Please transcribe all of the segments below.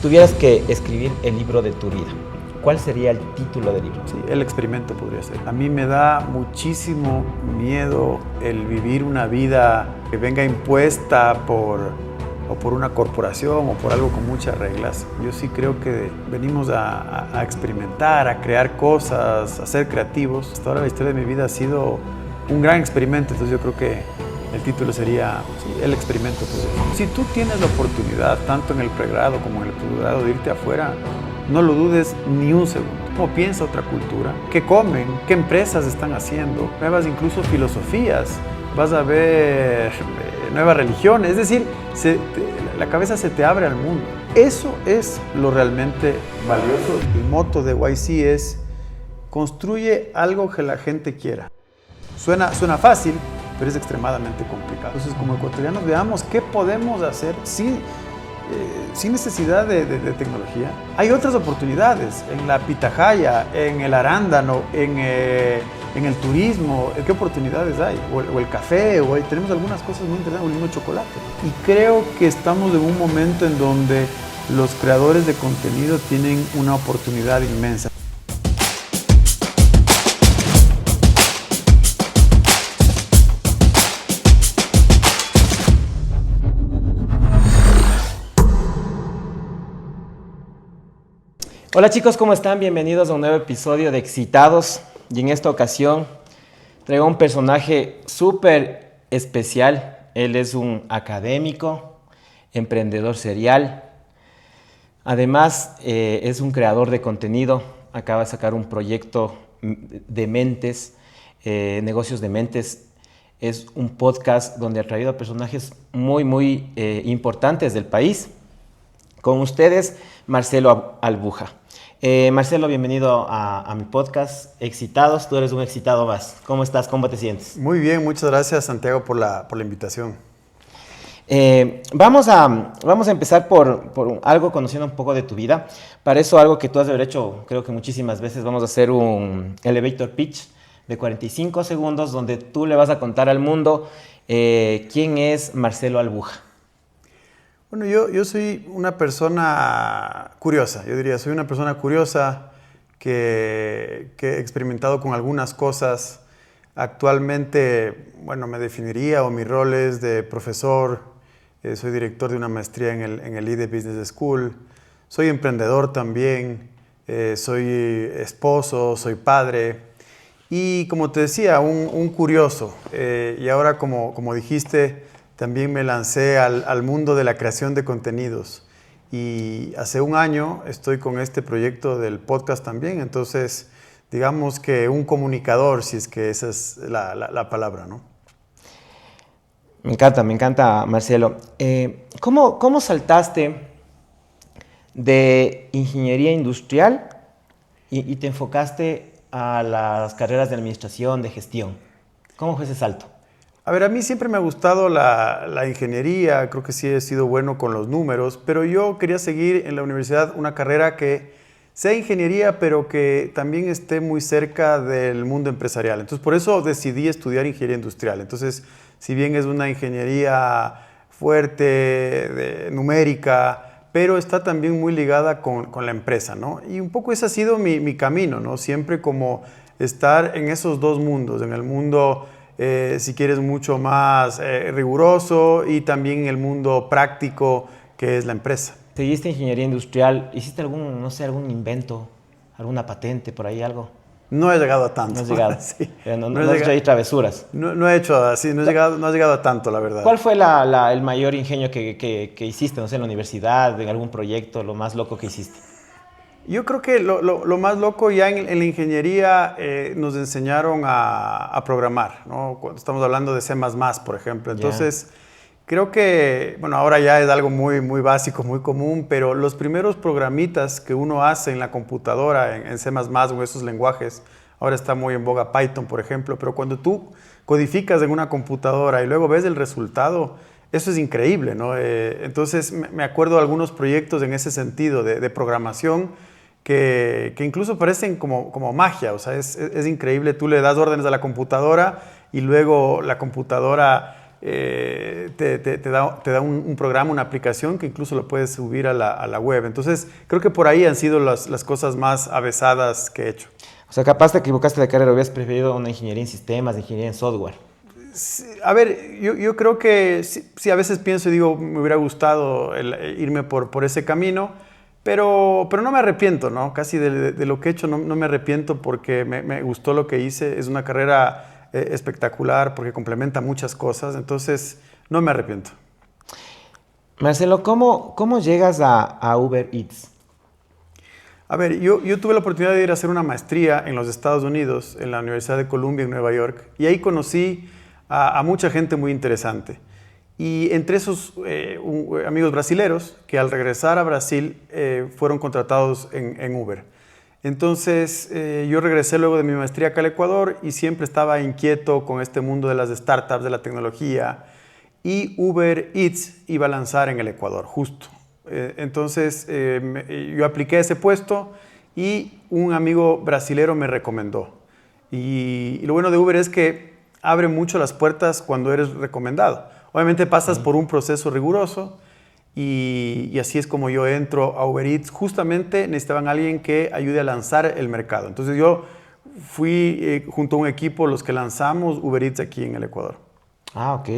tuvieras que escribir el libro de tu vida, ¿cuál sería el título del libro? Sí, El experimento podría ser. A mí me da muchísimo miedo el vivir una vida que venga impuesta por una corporación o por algo con muchas reglas. Yo sí creo que venimos a experimentar, a crear cosas, a ser creativos. Hasta ahora la historia de mi vida ha sido un gran experimento, entonces yo creo que el título sería El experimento. Si tú tienes la oportunidad, tanto en el pregrado como en el posgrado, de irte afuera, no lo dudes ni un segundo. ¿Cómo piensa otra cultura? ¿Qué comen? ¿Qué empresas están haciendo? Nuevas incluso filosofías. Vas a ver nuevas religiones. Es decir, la cabeza se te abre al mundo. Eso es lo realmente valioso. El moto de YC es: construye algo que la gente quiera. Suena fácil, pero es extremadamente complicado. Entonces, como ecuatorianos, veamos qué podemos hacer sin necesidad de tecnología. Hay otras oportunidades en la pitahaya, en el arándano, en el turismo. ¿Qué oportunidades hay? O el café, tenemos algunas cosas muy interesantes, o el mismo chocolate. Y creo que estamos en un momento en donde los creadores de contenido tienen una oportunidad inmensa. Hola chicos, ¿cómo están? Bienvenidos a un nuevo episodio de Excitados. Y en esta ocasión traigo un personaje súper especial. Él es un académico, emprendedor serial. Además, es un creador de contenido. Acaba de sacar un proyecto de mentes, negocios de mentes. Es un podcast donde ha traído a personajes muy importantes del país. Con ustedes, Marcelo Albuja. Marcelo, bienvenido a mi podcast, Excitados. Tú eres un excitado más. ¿Cómo estás? ¿Cómo te sientes? Muy bien, muchas gracias, Santiago, por la invitación. Vamos a empezar por algo, conociendo un poco de tu vida. Para eso, algo que tú has de haber hecho, creo que muchísimas veces, vamos a hacer un elevator pitch de 45 segundos donde tú le vas a contar al mundo quién es Marcelo Albuja. Bueno, yo soy una persona curiosa, yo diría, soy una persona curiosa que he experimentado con algunas cosas. Actualmente, bueno, me definiría, o mi rol es de profesor, soy director de una maestría en el IDE Business School, soy emprendedor también, soy esposo, soy padre y, como te decía, un curioso. Y ahora, como dijiste, también me lancé al mundo de la creación de contenidos. Y hace un año estoy con este proyecto del podcast también. Entonces, digamos que un comunicador, si es que esa es la palabra, ¿no? Me encanta, Marcelo. ¿Cómo saltaste de ingeniería industrial y te enfocaste a las carreras de administración, de gestión? ¿Cómo fue ese salto? A ver, a mí siempre me ha gustado la ingeniería, creo que sí he sido bueno con los números, pero yo quería seguir en la universidad una carrera que sea ingeniería, pero que también esté muy cerca del mundo empresarial. Entonces, por eso decidí estudiar ingeniería industrial. Entonces, si bien es una ingeniería fuerte, numérica, pero está también muy ligada con la empresa, ¿no? Y un poco ese ha sido mi camino, ¿no? Siempre como estar en esos dos mundos, en el mundo, si quieres, mucho más riguroso, y también el mundo práctico, que es la empresa. ¿Seguiste ingeniería industrial? ¿Hiciste algún invento, alguna patente, por ahí algo? No he llegado a tanto. No has llegado. Sí. No has hecho ahí travesuras. No he hecho así, no he llegado a tanto, la verdad. ¿Cuál fue el mayor ingenio que hiciste, no sé, en la universidad, en algún proyecto, lo más loco que hiciste? Yo creo que lo más loco, ya en la ingeniería nos enseñaron a programar, ¿no? Cuando estamos hablando de C++, por ejemplo. Entonces, creo que, bueno, ahora ya es algo muy básico, muy común, pero los primeros programitas que uno hace en la computadora, en C++ o esos lenguajes, ahora está muy en boga Python, por ejemplo, pero cuando tú codificas en una computadora y luego ves el resultado, eso es increíble, ¿no? Entonces, me acuerdo de algunos proyectos en ese sentido de programación que incluso parecen como magia. O sea, es increíble. Tú le das órdenes a la computadora y luego la computadora te da un programa, una aplicación que incluso lo puedes subir a la web. Entonces, creo que por ahí han sido las cosas más avesadas que he hecho. O sea, capaz te equivocaste de carrera, hubieras preferido una ingeniería en sistemas, ingeniería en software. Sí, a ver, yo creo que sí, a veces pienso y digo, me hubiera gustado irme por ese camino, pero no me arrepiento, ¿no? Casi de lo que he hecho no me arrepiento porque me gustó lo que hice. Es una carrera espectacular porque complementa muchas cosas, entonces no me arrepiento. Marcelo, ¿cómo llegas a Uber Eats? A ver, yo tuve la oportunidad de ir a hacer una maestría en los Estados Unidos, en la Universidad de Columbia en Nueva York, y ahí conocí a mucha gente muy interesante. Y entre esos amigos brasileros que al regresar a Brasil fueron contratados en Uber. Entonces yo regresé luego de mi maestría acá al Ecuador y siempre estaba inquieto con este mundo de las startups, de la tecnología, y Uber Eats iba a lanzar en el Ecuador, justo. Entonces yo apliqué a ese puesto y un amigo brasilero me recomendó. Y lo bueno de Uber es que abre mucho las puertas cuando eres recomendado. Obviamente pasas por un proceso riguroso y así es como yo entro a Uber Eats. Justamente necesitaban a alguien que ayude a lanzar el mercado. Entonces yo fui junto a un equipo los que lanzamos Uber Eats aquí en el Ecuador. Ah, ok.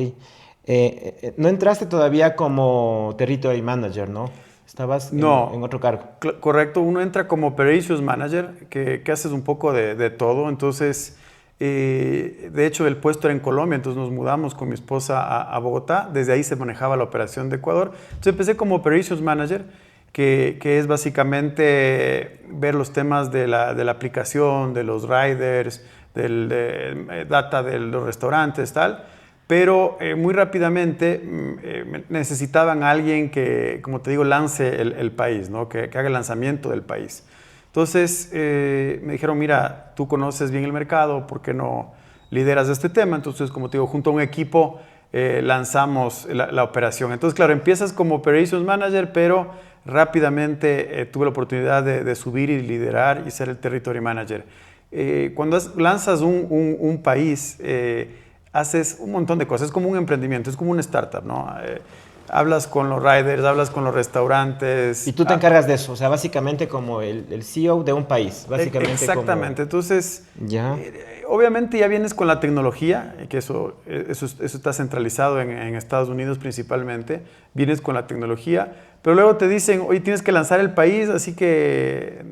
No entraste todavía como Territory Manager, ¿no? Estabas en otro cargo. Correcto, uno entra como Operations Manager, que haces un poco de todo. Entonces, de hecho, el puesto era en Colombia, entonces nos mudamos con mi esposa a Bogotá. Desde ahí se manejaba la operación de Ecuador. Entonces empecé como Operations Manager, que es básicamente ver los temas de la aplicación, de los riders, data de los restaurantes, tal. Pero muy rápidamente necesitaban a alguien que, como te digo, lance el país, ¿no? que haga el lanzamiento del país. Entonces me dijeron, mira, tú conoces bien el mercado, ¿por qué no lideras este tema? Entonces, como te digo, junto a un equipo lanzamos la operación. Entonces, claro, empiezas como Operations Manager, pero rápidamente tuve la oportunidad de subir y liderar y ser el Territory Manager. Cuando lanzas un país, haces un montón de cosas, es como un emprendimiento, es como una startup, ¿no? Hablas con los riders, hablas con los restaurantes. Y tú te encargas de eso, o sea, básicamente como el CEO de un país, básicamente. Exactamente, entonces, ya. Obviamente ya vienes con la tecnología, que eso está centralizado en Estados Unidos principalmente, vienes con la tecnología, pero luego te dicen, hoy tienes que lanzar el país, así que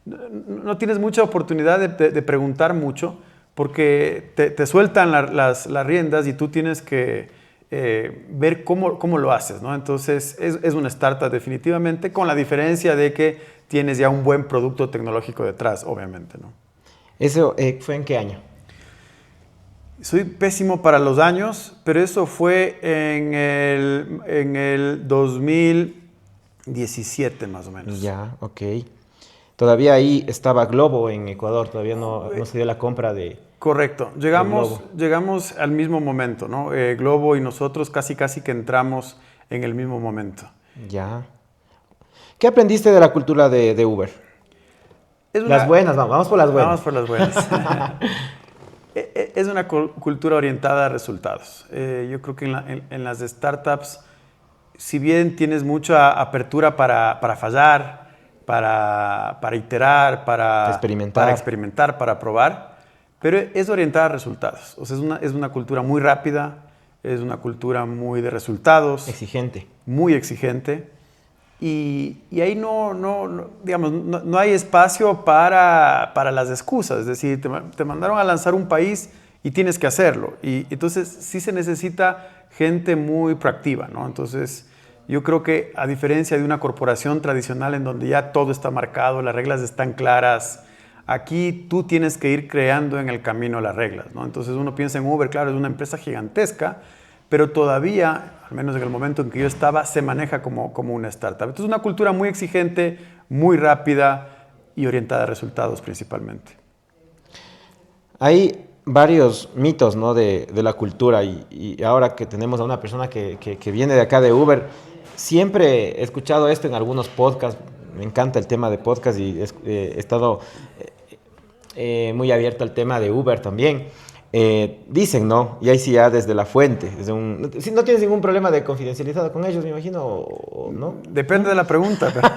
no tienes mucha oportunidad de preguntar mucho, porque te sueltan las riendas y tú tienes que ver cómo lo haces, ¿no? Entonces es una startup definitivamente, con la diferencia de que tienes ya un buen producto tecnológico detrás, obviamente, ¿no? ¿Eso fue en qué año? Soy pésimo para los años, pero eso fue en el 2017 más o menos. Ya, ok. Todavía ahí estaba Globo en Ecuador, todavía no se dio la compra de... Correcto, llegamos al mismo momento, ¿no? Globo y nosotros casi que entramos en el mismo momento. Ya. ¿Qué aprendiste de la cultura de Uber? Las buenas, vamos por las buenas. Vamos por las buenas. Es una cultura orientada a resultados. Yo creo que en las startups, si bien tienes mucha apertura para fallar, para iterar, para experimentar, para probar, pero es orientada a resultados. O sea, es una cultura muy rápida, es una cultura muy de resultados. Exigente. Muy exigente. Y ahí no hay espacio para las excusas. Es decir, te mandaron a lanzar un país y tienes que hacerlo. Y entonces sí se necesita gente muy proactiva, ¿no? Entonces yo creo que a diferencia de una corporación tradicional en donde ya todo está marcado, las reglas están claras, aquí tú tienes que ir creando en el camino las reglas, ¿no? Entonces uno piensa en Uber, claro, es una empresa gigantesca, pero todavía, al menos en el momento en que yo estaba, se maneja como una startup. Entonces es una cultura muy exigente, muy rápida y orientada a resultados principalmente. Hay varios mitos, ¿no? de la cultura y ahora que tenemos a una persona que viene de acá de Uber, siempre he escuchado esto en algunos podcasts, me encanta el tema de podcast y he estado muy abierto al tema de Uber también. Dicen, ¿no? Y ahí sí ya desde la fuente. Si no tienes ningún problema de confidencialidad con ellos, me imagino, o ¿no? Depende de la pregunta. Pero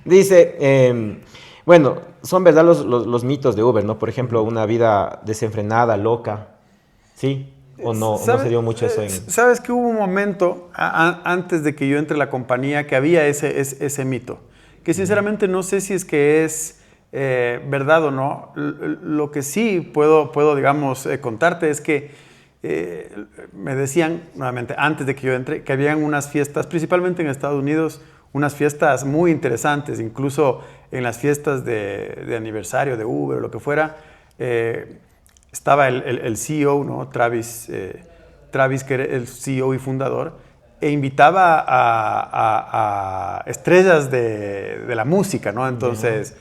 Dice, bueno, son verdad los mitos de Uber, ¿no? Por ejemplo, una vida desenfrenada, loca, ¿sí? ¿O no se dio mucho eso en...? Sabes que hubo un momento antes de que yo entre a la compañía que había ese mito, que sinceramente no sé si es que es verdad o no. Lo que sí puedo digamos, contarte es que me decían, nuevamente, antes de que yo entre, que habían unas fiestas, principalmente en Estados Unidos, unas fiestas muy interesantes, incluso en las fiestas de aniversario de Uber o lo que fuera. Estaba el CEO, ¿no? Travis, que era el CEO y fundador, e invitaba a estrellas de la música, ¿no? Entonces,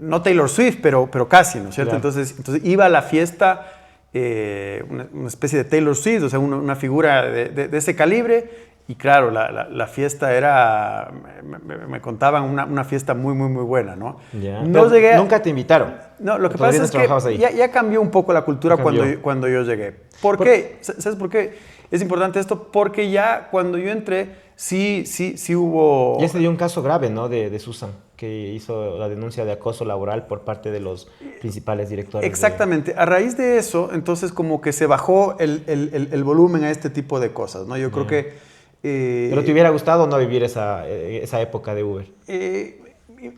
no Taylor Swift, pero casi, ¿no es cierto? Claro. Entonces iba a la fiesta una especie de Taylor Swift, o sea, una figura de ese calibre. Y claro, la fiesta era, me contaban, una fiesta muy buena, ¿no? Ya. No llegué Nunca te invitaron. No, lo que pasa es que ya cambió un poco la cultura cuando yo llegué. ¿Por qué? ¿Sabes por qué? Es importante esto porque ya cuando yo entré, sí hubo... Ya se dio un caso grave, ¿no? De Susan, que hizo la denuncia de acoso laboral por parte de los principales directores. Exactamente. A raíz de eso, entonces como que se bajó el volumen a este tipo de cosas, ¿no? Yo creo que... ¿Pero te hubiera gustado no vivir esa época de Uber?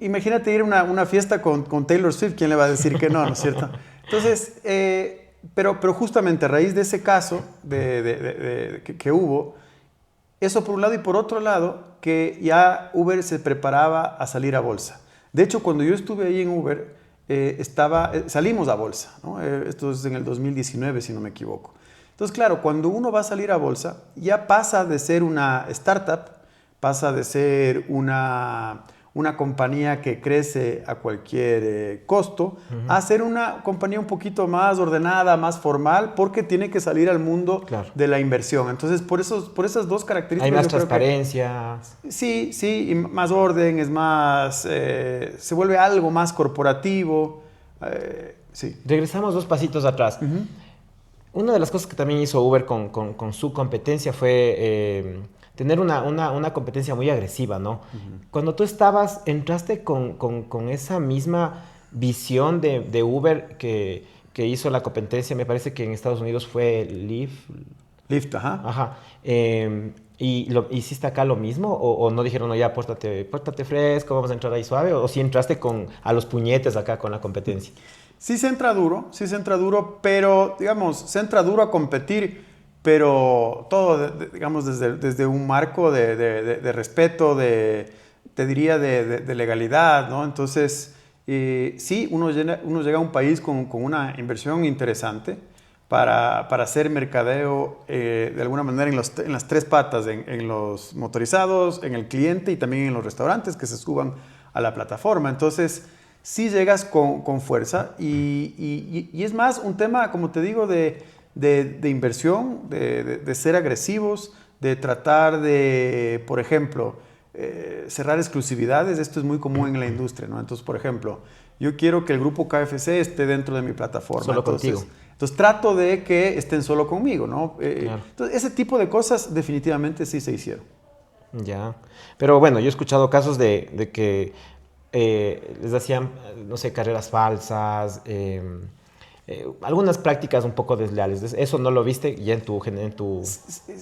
Imagínate ir a una fiesta con Taylor Swift, ¿quién le va a decir que no, no es cierto? Entonces, pero justamente a raíz de ese caso que hubo, eso por un lado, y por otro lado, que ya Uber se preparaba a salir a bolsa. De hecho, cuando yo estuve ahí en Uber, salimos a bolsa, ¿no? Esto es en el 2019, si no me equivoco. Entonces, claro, cuando uno va a salir a bolsa, ya pasa de ser una startup, pasa de ser una compañía que crece a cualquier costo, a ser una compañía un poquito más ordenada, más formal, porque tiene que salir al mundo de la inversión. Entonces, por esas dos características... Hay más transparencia. Sí, y más orden, es más... se vuelve algo más corporativo. Sí. Regresamos 2 pasitos atrás. Una de las cosas que también hizo Uber con su competencia fue tener una competencia muy agresiva, ¿no? Cuando tú entraste con esa misma visión de Uber que hizo la competencia, me parece que en Estados Unidos fue Lyft, ajá. Ajá. ¿Y hiciste acá lo mismo? ¿O no dijeron, no, ya, pórtate fresco, vamos a entrar ahí suave? ¿O sí entraste a los puñetes acá con la competencia? Sí se entra duro, pero, digamos, se entra duro a competir, pero todo, digamos, desde un marco de respeto, te diría, de legalidad, ¿no? Entonces, sí, uno llega a un país con una inversión interesante para hacer mercadeo, de alguna manera, en las 3 patas, en los motorizados, en el cliente y también en los restaurantes que se suban a la plataforma. Entonces, sí llegas con fuerza y es más un tema, como te digo, de inversión, de ser agresivos, de tratar de, por ejemplo, cerrar exclusividades. Esto es muy común en la industria, ¿no? Entonces, por ejemplo, yo quiero que el grupo KFC esté dentro de mi plataforma. Solo contigo. Entonces trato de que estén solo conmigo, ¿no? Claro. Entonces, ese tipo de cosas definitivamente sí se hicieron. Ya. Pero bueno, yo he escuchado casos de que les hacían, no sé, carreras falsas, algunas prácticas un poco desleales. ¿Eso no lo viste ya en tu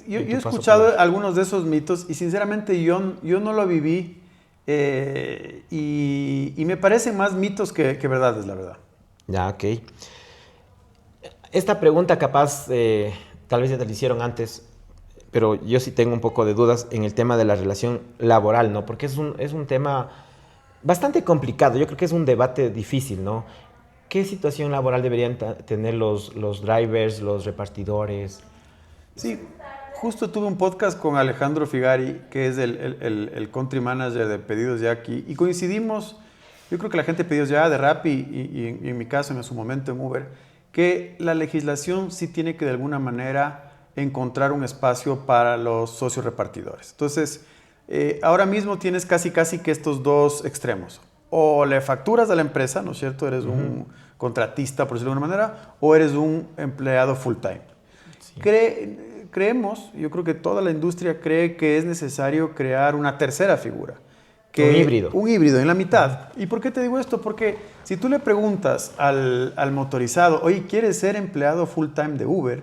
Yo he escuchado algunos de esos mitos y sinceramente yo no lo viví y me parecen más mitos que verdades, la verdad. Ya, ok. Esta pregunta capaz, tal vez ya te la hicieron antes, pero yo sí tengo un poco de dudas en el tema de la relación laboral, ¿no? Porque es un tema bastante complicado. Yo creo que es un debate difícil, ¿no? ¿Qué situación laboral deberían tener los drivers, los repartidores? Sí, justo tuve un podcast con Alejandro Figari, que es el country manager de Pedidos Ya aquí, y coincidimos, yo creo que la gente de Pedidos Ya, de Rappi y en mi caso, en su momento en Uber, que la legislación sí tiene que de alguna manera encontrar un espacio para los socios repartidores. Entonces, ahora mismo tienes casi que estos dos extremos. O le facturas a la empresa, ¿no es cierto? Eres contratista, por decirlo de alguna manera, o eres un empleado full time. Sí. Creemos, yo creo que toda la industria cree que es necesario crear una tercera figura. Un híbrido. Un híbrido en la mitad. ¿Y por qué te digo esto? Porque si tú le preguntas al motorizado, oye, ¿quieres ser empleado full time de Uber?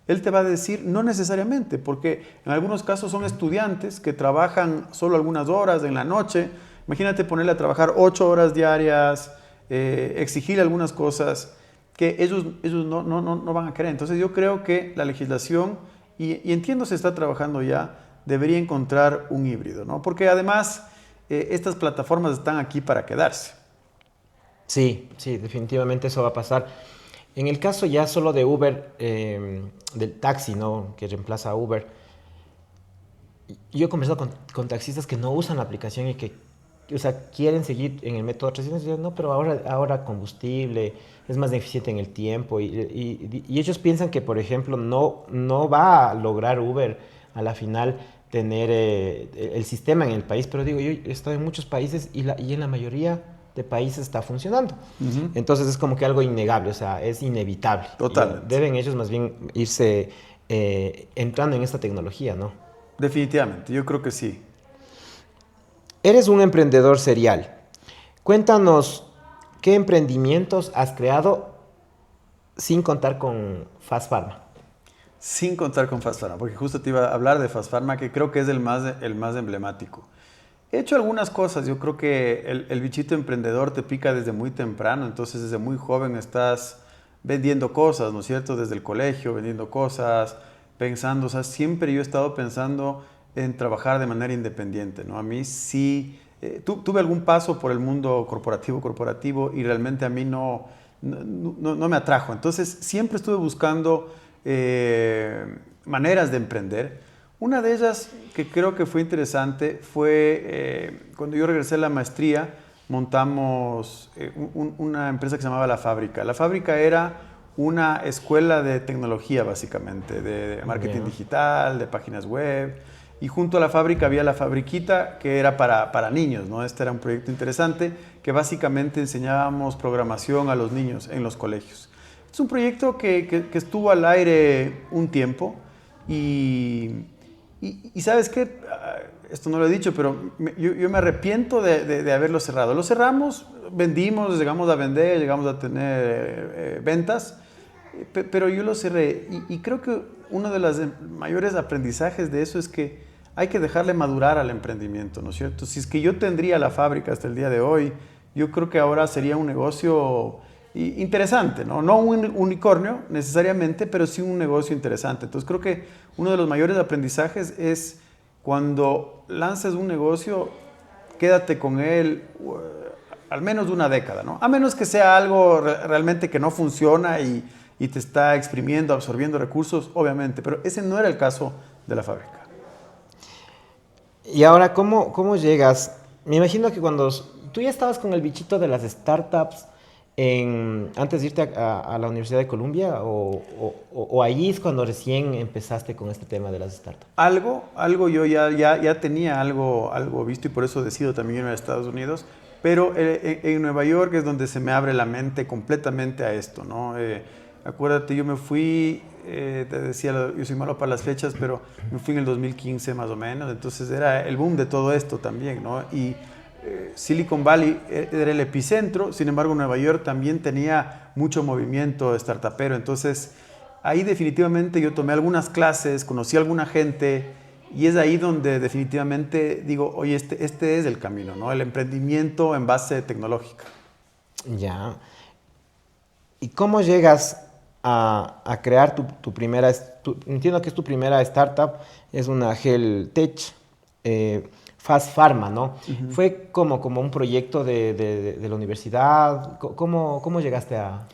Él te va a decir, no necesariamente, porque en algunos casos son estudiantes que trabajan solo algunas horas en la noche. Imagínate ponerle a trabajar 8 horas diarias, exigirle algunas cosas que ellos no van a querer. Entonces yo creo que la legislación, y entiendo se está trabajando ya, debería encontrar un híbrido, ¿no? Porque además estas plataformas están aquí para quedarse. Sí, sí, definitivamente eso va a pasar. En el caso ya solo de Uber, del taxi, ¿no? Que reemplaza a Uber, yo he conversado con taxistas que no usan la aplicación y que, o sea, quieren seguir en el método tradicional. Y dicen, no, pero ahora combustible es más eficiente en el tiempo. Y ellos piensan que, por ejemplo, no va a lograr Uber a la final tener el sistema en el país. Pero digo, yo he estado en muchos países y en la mayoría de países está funcionando. Uh-huh. Entonces es como que algo innegable, o sea, es inevitable. Totalmente. Deben ellos más bien irse entrando en esta tecnología, ¿no? Definitivamente, yo creo que sí. Eres un emprendedor serial. Cuéntanos qué emprendimientos has creado sin contar con Fast Pharma. Sin contar con Fast Pharma, porque justo te iba a hablar de Fast Pharma, que creo que es el más emblemático. He hecho algunas cosas, yo creo que el bichito emprendedor te pica desde muy temprano, entonces desde muy joven estás vendiendo cosas, ¿no es cierto? Desde el colegio, vendiendo cosas, pensando, o sea, siempre yo he estado pensando en trabajar de manera independiente, ¿no? A mí sí, tuve algún paso por el mundo corporativo y realmente a mí no me atrajo, entonces siempre estuve buscando maneras de emprender. Una de ellas que creo que fue interesante fue cuando yo regresé a la maestría, montamos una empresa que se llamaba La Fábrica. La Fábrica era una escuela de tecnología, básicamente, de marketing digital, de páginas web. Y junto a La Fábrica había La Fabriquita, que era para niños, ¿no? Este era un proyecto interesante que básicamente enseñábamos programación a los niños en los colegios. Es un proyecto que estuvo al aire un tiempo y ¿sabes qué? Esto no lo he dicho, pero yo me arrepiento de haberlo cerrado. Lo cerramos, vendimos, llegamos a vender, llegamos a tener ventas, pero yo lo cerré. Y creo que uno de los mayores aprendizajes de eso es que hay que dejarle madurar al emprendimiento, ¿no es cierto? Si es que yo tendría La Fábrica hasta el día de hoy, yo creo que ahora sería un negocio interesante, ¿no? No un unicornio necesariamente, pero sí un negocio interesante. Entonces creo que uno de los mayores aprendizajes es cuando lances un negocio, quédate con él al menos una década, ¿no? A menos que sea algo realmente que no funciona y te está exprimiendo, absorbiendo recursos, obviamente, pero ese no era el caso de La Fábrica. Y ahora, ¿cómo llegas? Me imagino que cuando tú ya estabas con el bichito de las startups, antes de irte a la Universidad de Columbia, o ahí es cuando recién empezaste con este tema de las startups. Algo yo ya tenía algo visto y por eso decido también irme a Estados Unidos, pero en Nueva York es donde se me abre la mente completamente a esto, ¿no? Acuérdate, yo me fui, te decía, yo soy malo para las fechas, pero me fui en el 2015 más o menos, entonces era el boom de todo esto también, ¿no? Y Silicon Valley era el epicentro, sin embargo Nueva York también tenía mucho movimiento startupero, entonces ahí definitivamente yo tomé algunas clases, conocí a alguna gente y es ahí donde definitivamente digo, oye, este es el camino, ¿no? El emprendimiento en base tecnológica. Ya. ¿Y cómo llegas a crear tu primera, entiendo que es tu primera startup, es una Health Tech, Fast Pharma, ¿no? Uh-huh. ¿Fue como un proyecto de la universidad? ¿Cómo llegaste a...?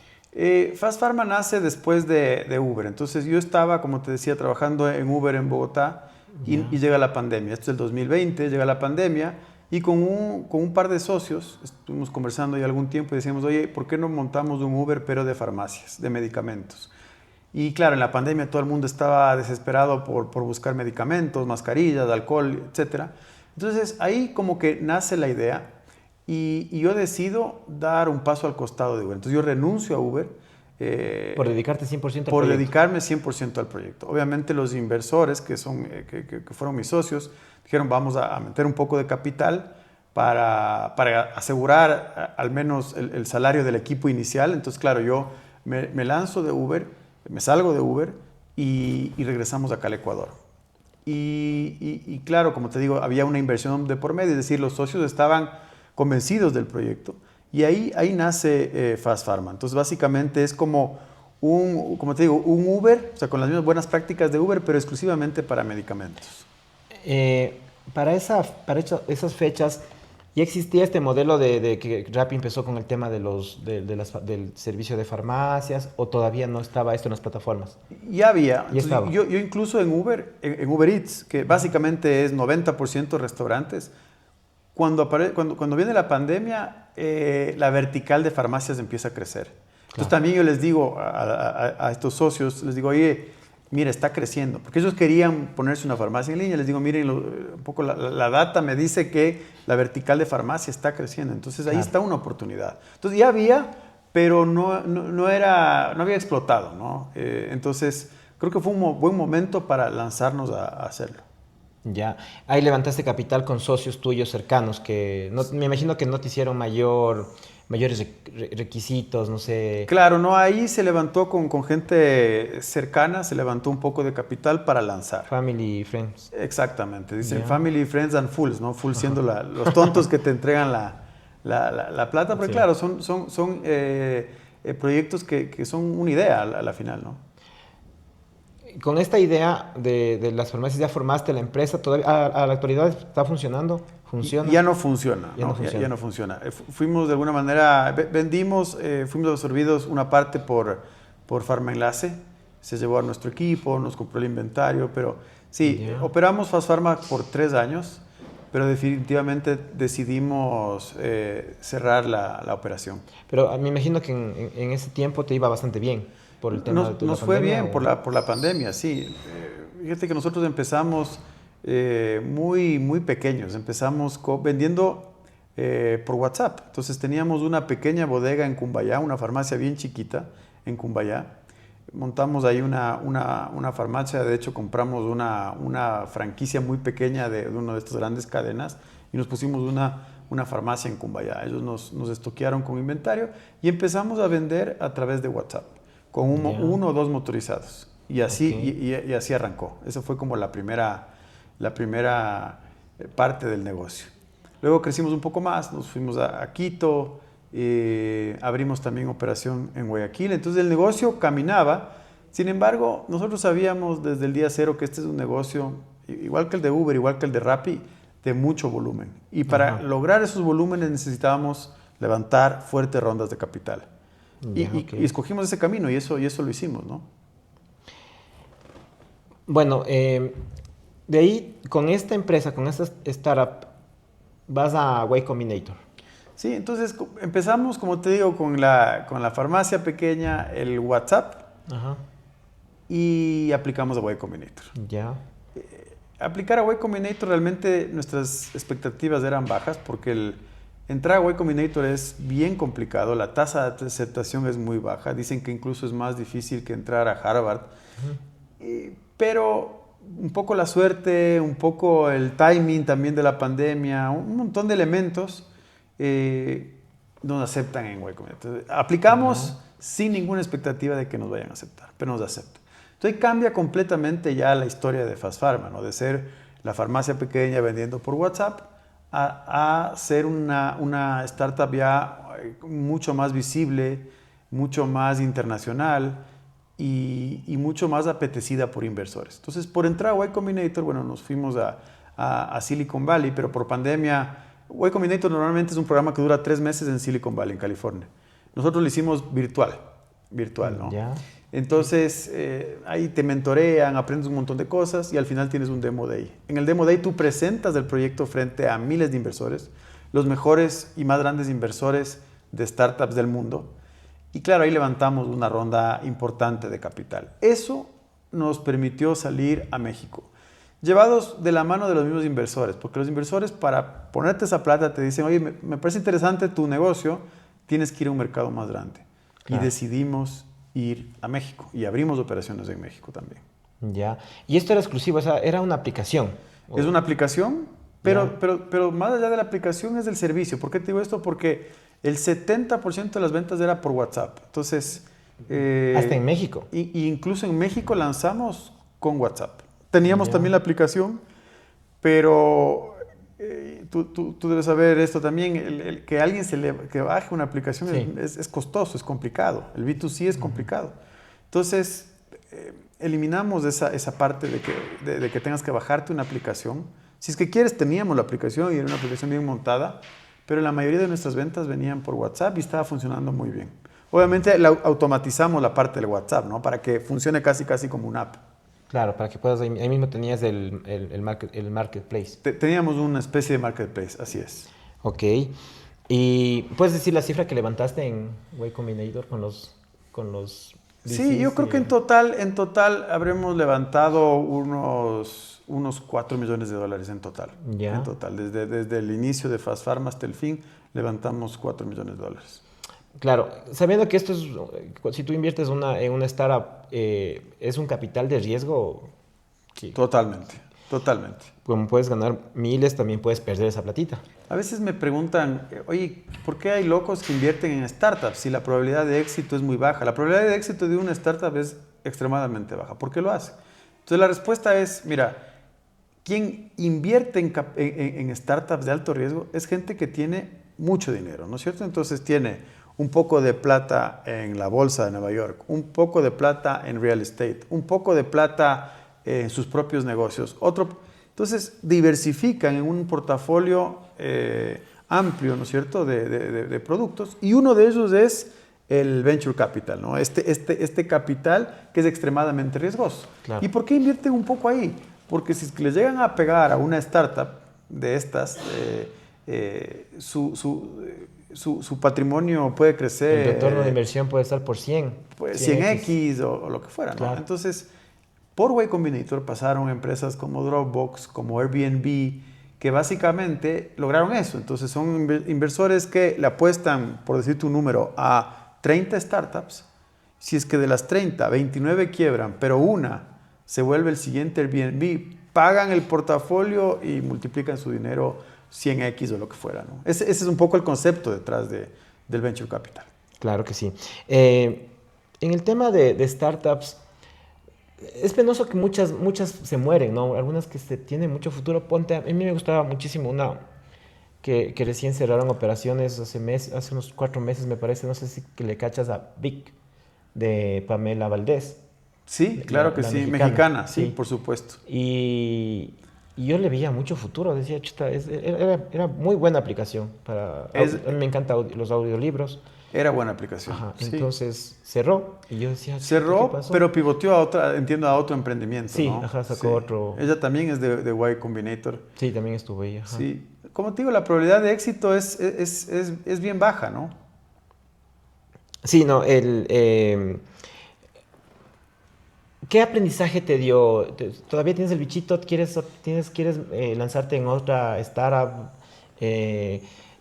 Fast Pharma nace después de Uber. Entonces yo estaba, como te decía, trabajando en Uber en Bogotá y llega la pandemia. Esto es el 2020, llega la pandemia y con un par de socios estuvimos conversando ya algún tiempo y decíamos, oye, ¿por qué no montamos un Uber pero de farmacias, de medicamentos? Y claro, en la pandemia todo el mundo estaba desesperado por buscar medicamentos, mascarillas, alcohol, etcétera. Entonces ahí como que nace la idea y yo decido dar un paso al costado de Uber. Entonces yo renuncio a Uber. Por dedicarte 100% al por proyecto. dedicarme 100% al proyecto. Obviamente los inversores, que fueron mis socios, dijeron vamos a meter un poco de capital para asegurar al menos el salario del equipo inicial. Entonces, claro, yo me lanzo de Uber, me salgo de Uber y regresamos acá al Ecuador. Y claro, como te digo, había una inversión de por medio, es decir, los socios estaban convencidos del proyecto. Y ahí nace Fast Pharma. Entonces, básicamente es como como te digo, un Uber, o sea, con las mismas buenas prácticas de Uber, pero exclusivamente para medicamentos. Para esas fechas, ¿ya existía este modelo de que Rappi empezó con el tema del servicio de farmacias o todavía no estaba esto en las plataformas? Ya había. Ya estaba. Yo incluso en Uber Eats, que básicamente es 90% restaurantes, cuando viene la pandemia, la vertical de farmacias empieza a crecer. Entonces también yo les digo a estos socios, les digo, oye, mira, está creciendo. Porque ellos querían ponerse una farmacia en línea. Les digo, miren, un poco la data me dice que la vertical de farmacia está creciendo. Entonces ahí está una oportunidad. Entonces ya había, pero no había explotado, ¿no? Entonces creo que fue un buen momento para lanzarnos a hacerlo. Ya, ahí levantaste capital con socios tuyos cercanos que me imagino que no te hicieron mayores requisitos, no sé. Claro, no, ahí se levantó con gente cercana, se levantó un poco de capital para lanzar. Family, friends. Exactamente, dicen family, friends and fools, ¿no? Fools siendo los tontos que te entregan la plata, pero claro, son proyectos que son una idea a la final, ¿no? Con esta idea de las farmacias, ¿ya formaste la empresa? ¿Todavía a la actualidad está funcionando? ¿Funciona? Ya no funciona. Ya no funciona. Ya no funciona. Fuimos de alguna manera, fuimos absorbidos una parte por Farmaenlace, se llevó a nuestro equipo, nos compró el inventario, pero sí, operamos Fast Pharma por 3 años, pero definitivamente decidimos cerrar la operación. Pero me imagino que en ese tiempo te iba bastante bien por el tema de la Nos fue pandemia, bien por la pandemia, sí. Fíjate que nosotros empezamos muy pequeños. Empezamos vendiendo por WhatsApp. Entonces teníamos una pequeña bodega en Cumbayá, una farmacia bien chiquita en Cumbayá. Montamos ahí una farmacia, de hecho compramos una franquicia muy pequeña de una de estas grandes cadenas y nos pusimos una farmacia en Cumbayá. Ellos nos estoquearon con inventario y empezamos a vender a través de WhatsApp, con uno o dos motorizados. Y así, y así arrancó. Esa fue como la primera parte del negocio. Luego crecimos un poco más, nos fuimos a Quito, abrimos también operación en Guayaquil. Entonces el negocio caminaba. Sin embargo, nosotros sabíamos desde el día cero que este es un negocio, igual que el de Uber, igual que el de Rappi, de mucho volumen. Y para lograr esos volúmenes necesitábamos levantar fuertes rondas de capital. Y escogimos ese camino y eso lo hicimos, ¿no? Bueno, de ahí, con esta empresa, con esta startup, vas a Y Combinator. Sí, entonces empezamos, como te digo, con la farmacia pequeña, el WhatsApp, y aplicamos a Y Combinator. Ya. Aplicar a Y Combinator, realmente nuestras expectativas eran bajas porque entrar a Y Combinator es bien complicado, la tasa de aceptación es muy baja, dicen que incluso es más difícil que entrar a Harvard, pero un poco la suerte, un poco el timing también de la pandemia, un montón de elementos nos aceptan en Y Combinator. Aplicamos sin ninguna expectativa de que nos vayan a aceptar, pero nos aceptan. Entonces cambia completamente ya la historia de Fast Pharma, ¿no? De ser la farmacia pequeña vendiendo por WhatsApp a ser una startup ya mucho más visible, mucho más internacional y mucho más apetecida por inversores. Entonces, por entrar a Y Combinator, bueno, nos fuimos a Silicon Valley, pero por pandemia, Y Combinator normalmente es un programa que dura 3 meses en Silicon Valley, en California. Nosotros lo hicimos virtual, ¿no? Ya. Entonces, ahí te mentorean, aprendes un montón de cosas y al final tienes un Demo Day. En el Demo Day tú presentas el proyecto frente a miles de inversores, los mejores y más grandes inversores de startups del mundo. Y claro, ahí levantamos una ronda importante de capital. Eso nos permitió salir a México. llevados de la mano de los mismos inversores, porque los inversores para ponerte esa plata te dicen, oye, me parece interesante tu negocio, tienes que ir a un mercado más grande. Claro. Y decidimos ir a México y abrimos operaciones en México también. Ya. Y esto era exclusivo, o sea, era una aplicación. Es una aplicación, pero más allá de la aplicación es del servicio. ¿Por qué te digo esto? Porque el 70% de las ventas era por WhatsApp. Entonces... Hasta en México. Y incluso en México lanzamos con WhatsApp. Teníamos también la aplicación, pero tú debes saber esto también, el que alguien que baje una aplicación es costoso, es complicado. El B2C es complicado. Entonces, eliminamos esa parte de que tengas que bajarte una aplicación. Si es que quieres, teníamos la aplicación y era una aplicación bien montada, pero la mayoría de nuestras ventas venían por WhatsApp y estaba funcionando muy bien. Obviamente automatizamos la parte del WhatsApp, ¿no? Para que funcione casi como una app. Claro, para que puedas, ahí mismo tenías el marketplace. Teníamos una especie de marketplace, así es. Ok. ¿Y puedes decir la cifra que levantaste en Y Combinator con los Sí, yo creo que en total habremos levantado unos $4 millones en total. Ya. En total, desde el inicio de Fast Pharma hasta el fin, levantamos $4 millones. Claro, sabiendo que esto es, si tú inviertes en una startup, es un capital de riesgo. Sí. Totalmente. Como puedes ganar miles, también puedes perder esa platita. A veces me preguntan, oye, ¿por qué hay locos que invierten en startups si la probabilidad de éxito es muy baja? La probabilidad de éxito de una startup es extremadamente baja. ¿Por qué lo hace? Entonces la respuesta es, mira, quien invierte en startups de alto riesgo es gente que tiene mucho dinero, ¿no es cierto? Entonces tiene un poco de plata en la bolsa de Nueva York, un poco de plata en real estate, un poco de plata en sus propios negocios. Entonces diversifican en un portafolio amplio, ¿no es cierto?, de productos, y uno de ellos es el venture capital, ¿no? Este capital que es extremadamente riesgoso. Claro. ¿Y por qué invierten un poco ahí? Porque si les llegan a pegar a una startup de estas, su patrimonio puede crecer. El retorno de inversión puede estar por 100. Pues 100x o lo que fuera, ¿no? Claro. Entonces, por Y Combinator pasaron empresas como Dropbox, como Airbnb, que básicamente lograron eso. Entonces, son inversores que le apuestan, por decirte un número, a 30 startups. Si es que de las 30, 29 quiebran, pero una se vuelve el siguiente Airbnb, pagan el portafolio y multiplican su dinero 100x o lo que fuera, ¿no? Ese es un poco el concepto detrás del Venture Capital. Claro que sí. En el tema de startups, es penoso que muchas se mueren, ¿no? Algunas que tienen mucho futuro. A mí me gustaba muchísimo una que recién cerraron operaciones hace unos 4 meses, me parece. No sé si que le cachas a Vic, de Pamela Valdés. Sí, claro que sí. Mexicana, sí, por supuesto. Y yo le veía mucho futuro. Decía, chuta, era muy buena aplicación. A mí me encantan los audiolibros. Era buena aplicación. Ajá, sí. Entonces cerró y yo decía... Cerró, ¿qué pasó? pero pivoteó a otro emprendimiento, Sí, ¿no? ajá, sacó sí. otro... Ella también es de Y Combinator. Sí, también estuvo ahí, ajá. Sí. Como te digo, la probabilidad de éxito es bien baja, ¿no? Sí, no, ¿qué aprendizaje te dio? ¿Todavía tienes el bichito? ¿Quieres lanzarte en otra startup?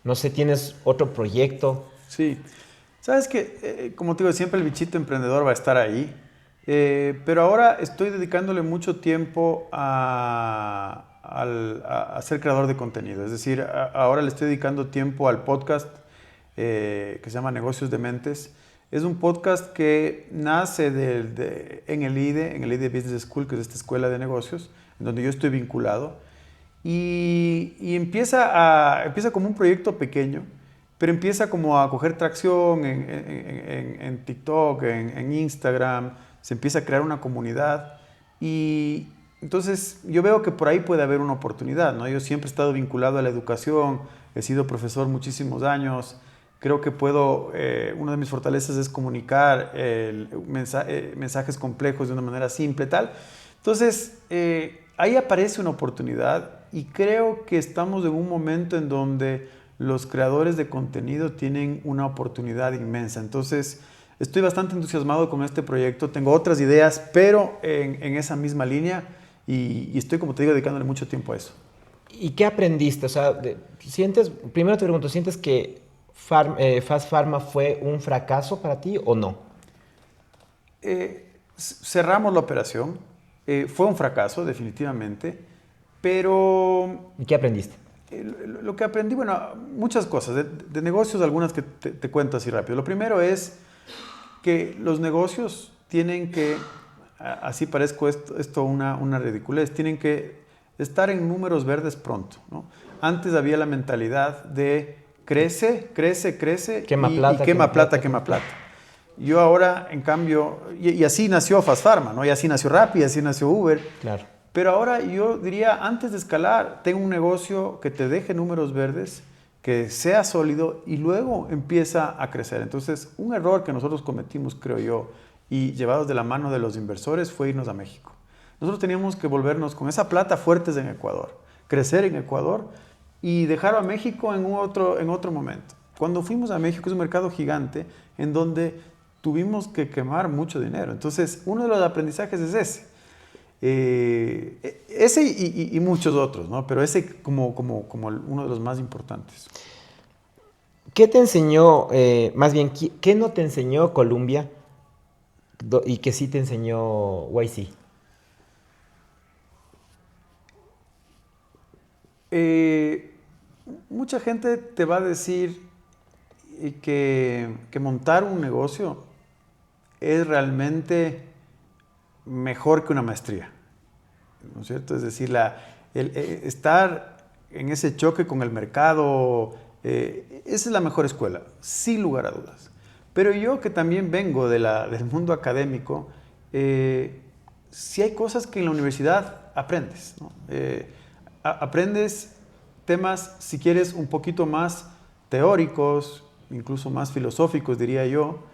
No sé, ¿tienes otro proyecto? Sí. Sabes que, como te digo, siempre el bichito emprendedor va a estar ahí. Pero ahora estoy dedicándole mucho tiempo a ser creador de contenido. Es decir, ahora le estoy dedicando tiempo al podcast que se llama Negocios de Mentes. Es un podcast que nace en el IDE Business School, que es esta escuela de negocios, en donde yo estoy vinculado. Y empieza como un proyecto pequeño, pero empieza como a coger tracción en TikTok, en Instagram, se empieza a crear una comunidad. Y entonces yo veo que por ahí puede haber una oportunidad, ¿no? Yo siempre he estado vinculado a la educación, he sido profesor muchísimos años. Creo que una de mis fortalezas es comunicar mensajes complejos de una manera simple, tal. Entonces, ahí aparece una oportunidad y creo que estamos en un momento en donde los creadores de contenido tienen una oportunidad inmensa. Entonces, estoy bastante entusiasmado con este proyecto. Tengo otras ideas, pero en esa misma línea. y estoy, como te digo, dedicándole mucho tiempo a eso. ¿Y qué aprendiste? O sea, primero te pregunto, ¿sientes que Fast Pharma fue un fracaso para ti o no? Cerramos la operación, fue un fracaso definitivamente, pero ¿Y qué aprendiste? lo que aprendí, bueno, muchas cosas, de negocios algunas que te cuento así rápido. Lo primero es que los negocios tienen que, así parezco esto una ridiculez, tienen que estar en números verdes pronto, ¿no? Antes había la mentalidad de crece, crece, crece Quema plata, y quema plata, quema quema plata. Yo ahora, en cambio, y así nació Fast Pharma, ¿no? Y así nació Rappi, y así nació Uber. Claro. Pero ahora yo diría, antes de escalar, tengo un negocio que te deje números verdes, que sea sólido y luego empieza a crecer. Entonces, un error que nosotros cometimos, creo yo, y llevados de la mano de los inversores, fue irnos a México. Nosotros teníamos que volvernos con esa plata fuertes en Ecuador, crecer en Ecuador y dejar a México en otro momento. Cuando fuimos a México es un mercado gigante en donde tuvimos que quemar mucho dinero. Entonces, uno de los aprendizajes es ese. Ese y muchos otros, ¿no? Pero ese como uno de los más importantes. ¿Qué te enseñó, más bien, qué no te enseñó Colombia y que sí te enseñó YC? Mucha gente te va a decir que montar un negocio es realmente mejor que una maestría, ¿no es cierto? Es decir, estar en ese choque con el mercado, esa es la mejor escuela, sin lugar a dudas. Pero yo, que también vengo del mundo académico, sí hay cosas que en la universidad aprendes, ¿no? Aprendes temas, si quieres, un poquito más teóricos, incluso más filosóficos, diría yo.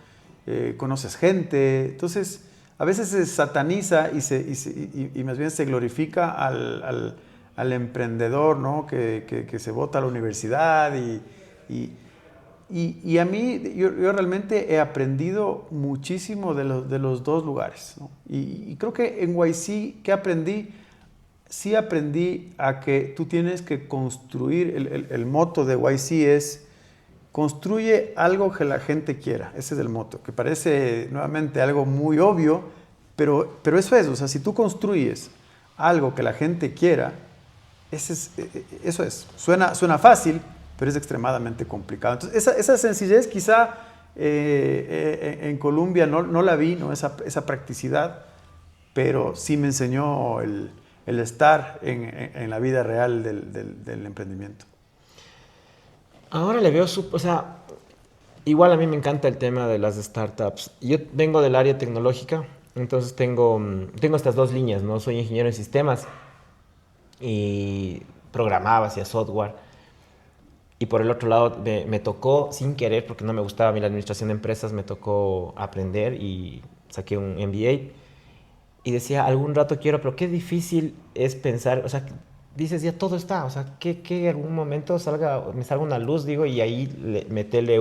Conoces gente, entonces a veces se sataniza y más bien se glorifica al emprendedor, ¿no? que se bota a la universidad y a mí, yo realmente he aprendido muchísimo de los dos lugares, ¿no? Y creo que en YC, ¿qué aprendí? Sí aprendí a que tú tienes que construir, el moto de YC es construye algo que la gente quiera. Ese es el moto, que parece nuevamente algo muy obvio, pero eso es. O sea, si tú construyes algo que la gente quiera, eso es. Suena fácil, pero es extremadamente complicado. Entonces, esa sencillez quizá en Colombia no la vi, ¿no? Esa practicidad, pero sí me enseñó el estar en la vida real del emprendimiento. Ahora le veo, o sea, igual a mí me encanta el tema de las startups. Yo vengo del área tecnológica, entonces tengo estas dos líneas, ¿no? Soy ingeniero en sistemas y programaba, hacía software. Y por el otro lado me tocó, sin querer, porque no me gustaba a mí la administración de empresas, me tocó aprender y saqué un MBA. Y decía, algún rato quiero, pero qué difícil es pensar, o sea, dices, ya todo está, o sea, que en algún momento me salga una luz, digo, y ahí meterle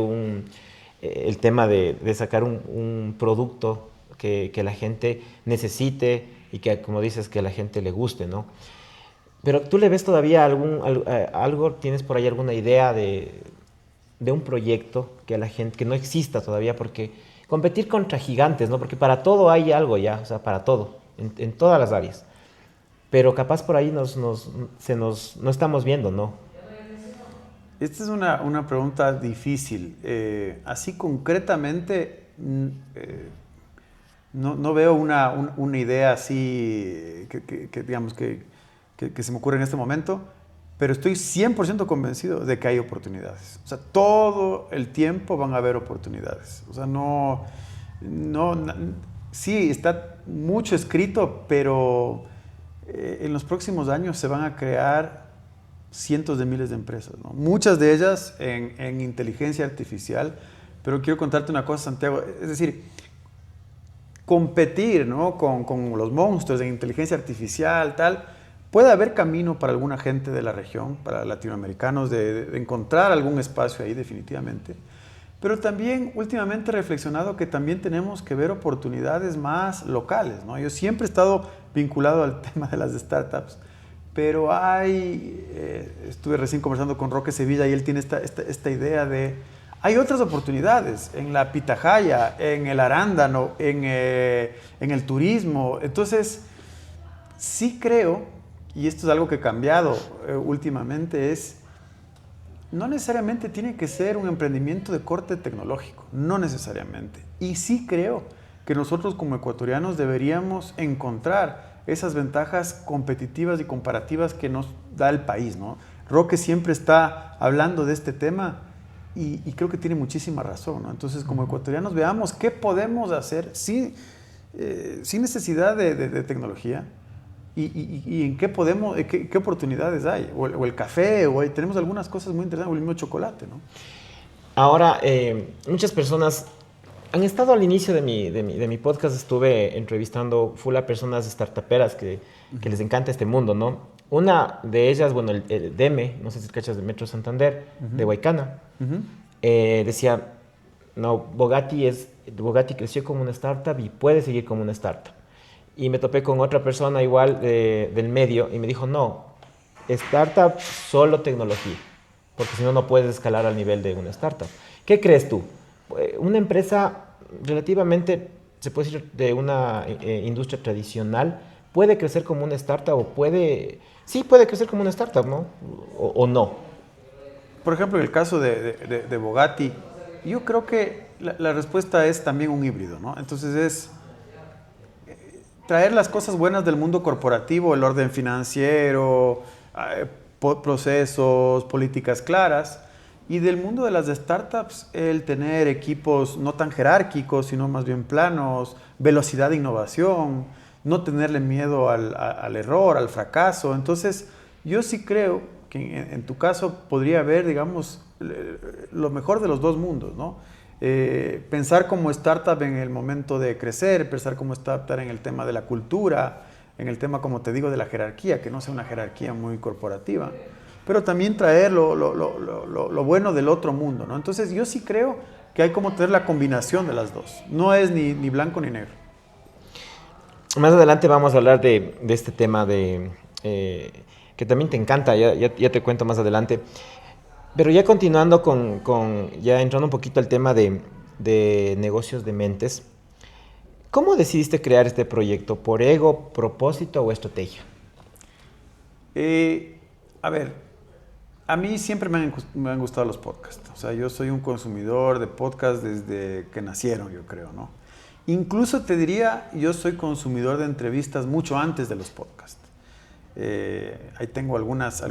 el tema de sacar un producto que la gente necesite y que, como dices, que a la gente le guste, ¿no? Pero tú le ves todavía algo, tienes por ahí alguna idea de un proyecto que a la gente, que no exista todavía, porque competir contra gigantes, ¿no? Porque para todo hay algo ya, o sea, para todo, en todas las áreas. Pero capaz por ahí no estamos viendo, ¿no? Esta es una pregunta difícil. Así concretamente, no veo una idea así que digamos que se me ocurre en este momento, pero estoy 100% convencido de que hay oportunidades. O sea, todo el tiempo van a haber oportunidades. O sea, sí, está mucho escrito, pero en los próximos años se van a crear cientos de miles de empresas, ¿no? Muchas de ellas en inteligencia artificial, pero quiero contarte una cosa, Santiago, es decir, competir, ¿no? con los monstruos de inteligencia artificial, tal, puede haber camino para alguna gente de la región, para latinoamericanos, de encontrar algún espacio ahí definitivamente, Pero también últimamente he reflexionado que también tenemos que ver oportunidades más locales, ¿no? Yo siempre he estado vinculado al tema de las startups, pero estuve recién conversando con Roque Sevilla y él tiene esta idea de, hay otras oportunidades en la pitahaya, en el arándano, en el turismo. Entonces, sí creo, y esto es algo que he cambiado últimamente, no necesariamente tiene que ser un emprendimiento de corte tecnológico, no necesariamente. Y sí creo que nosotros como ecuatorianos deberíamos encontrar esas ventajas competitivas y comparativas que nos da el país, ¿no? Roque siempre está hablando de este tema y creo que tiene muchísima razón, ¿no? Entonces, como ecuatorianos, veamos qué podemos hacer sin necesidad de tecnología. ¿Y en qué podemos, qué oportunidades hay? O el café, tenemos algunas cosas muy interesantes, o el mismo chocolate, ¿no? Ahora, muchas personas han estado al inicio de mi podcast, estuve entrevistando full a personas startuperas que les encanta este mundo, ¿no? Una de ellas, bueno, el Deme, no sé si cachas de Metro Santander, de Huaycana, decía, no, Bogatti creció como una startup y puede seguir como una startup. Y me topé con otra persona igual del medio y me dijo, no, startup solo tecnología, porque si no, no puedes escalar al nivel de una startup. ¿Qué crees tú? Una empresa relativamente, se puede decir, de una industria tradicional, ¿puede crecer como una startup sí, puede crecer como una startup, ¿no? O no. Por ejemplo, en el caso de Bogatti, yo creo que la respuesta es también un híbrido, ¿no? Entonces es traer las cosas buenas del mundo corporativo, el orden financiero, procesos, políticas claras, y del mundo de las startups, el tener equipos no tan jerárquicos, sino más bien planos, velocidad de innovación, no tenerle miedo al error, al fracaso. Entonces, yo sí creo que en tu caso podría haber, digamos, lo mejor de los dos mundos, ¿no? Pensar como startup en el momento de crecer, pensar como startup en el tema de la cultura, en el tema, como te digo, de la jerarquía, que no sea una jerarquía muy corporativa, pero también traer lo bueno del otro mundo, ¿no? Entonces yo sí creo que hay como tener la combinación de las dos, no es ni blanco ni negro. Más adelante vamos a hablar de este tema que también te encanta, ya te cuento más adelante. Pero ya continuando ya entrando un poquito al tema de negocios de mentes, ¿cómo decidiste crear este proyecto? ¿Por ego, propósito o estrategia? A ver, a mí siempre me han gustado los podcasts. O sea, yo soy un consumidor de podcasts desde que nacieron, yo creo, ¿no? Incluso te diría, yo soy consumidor de entrevistas mucho antes de los podcasts. Ahí tengo algunas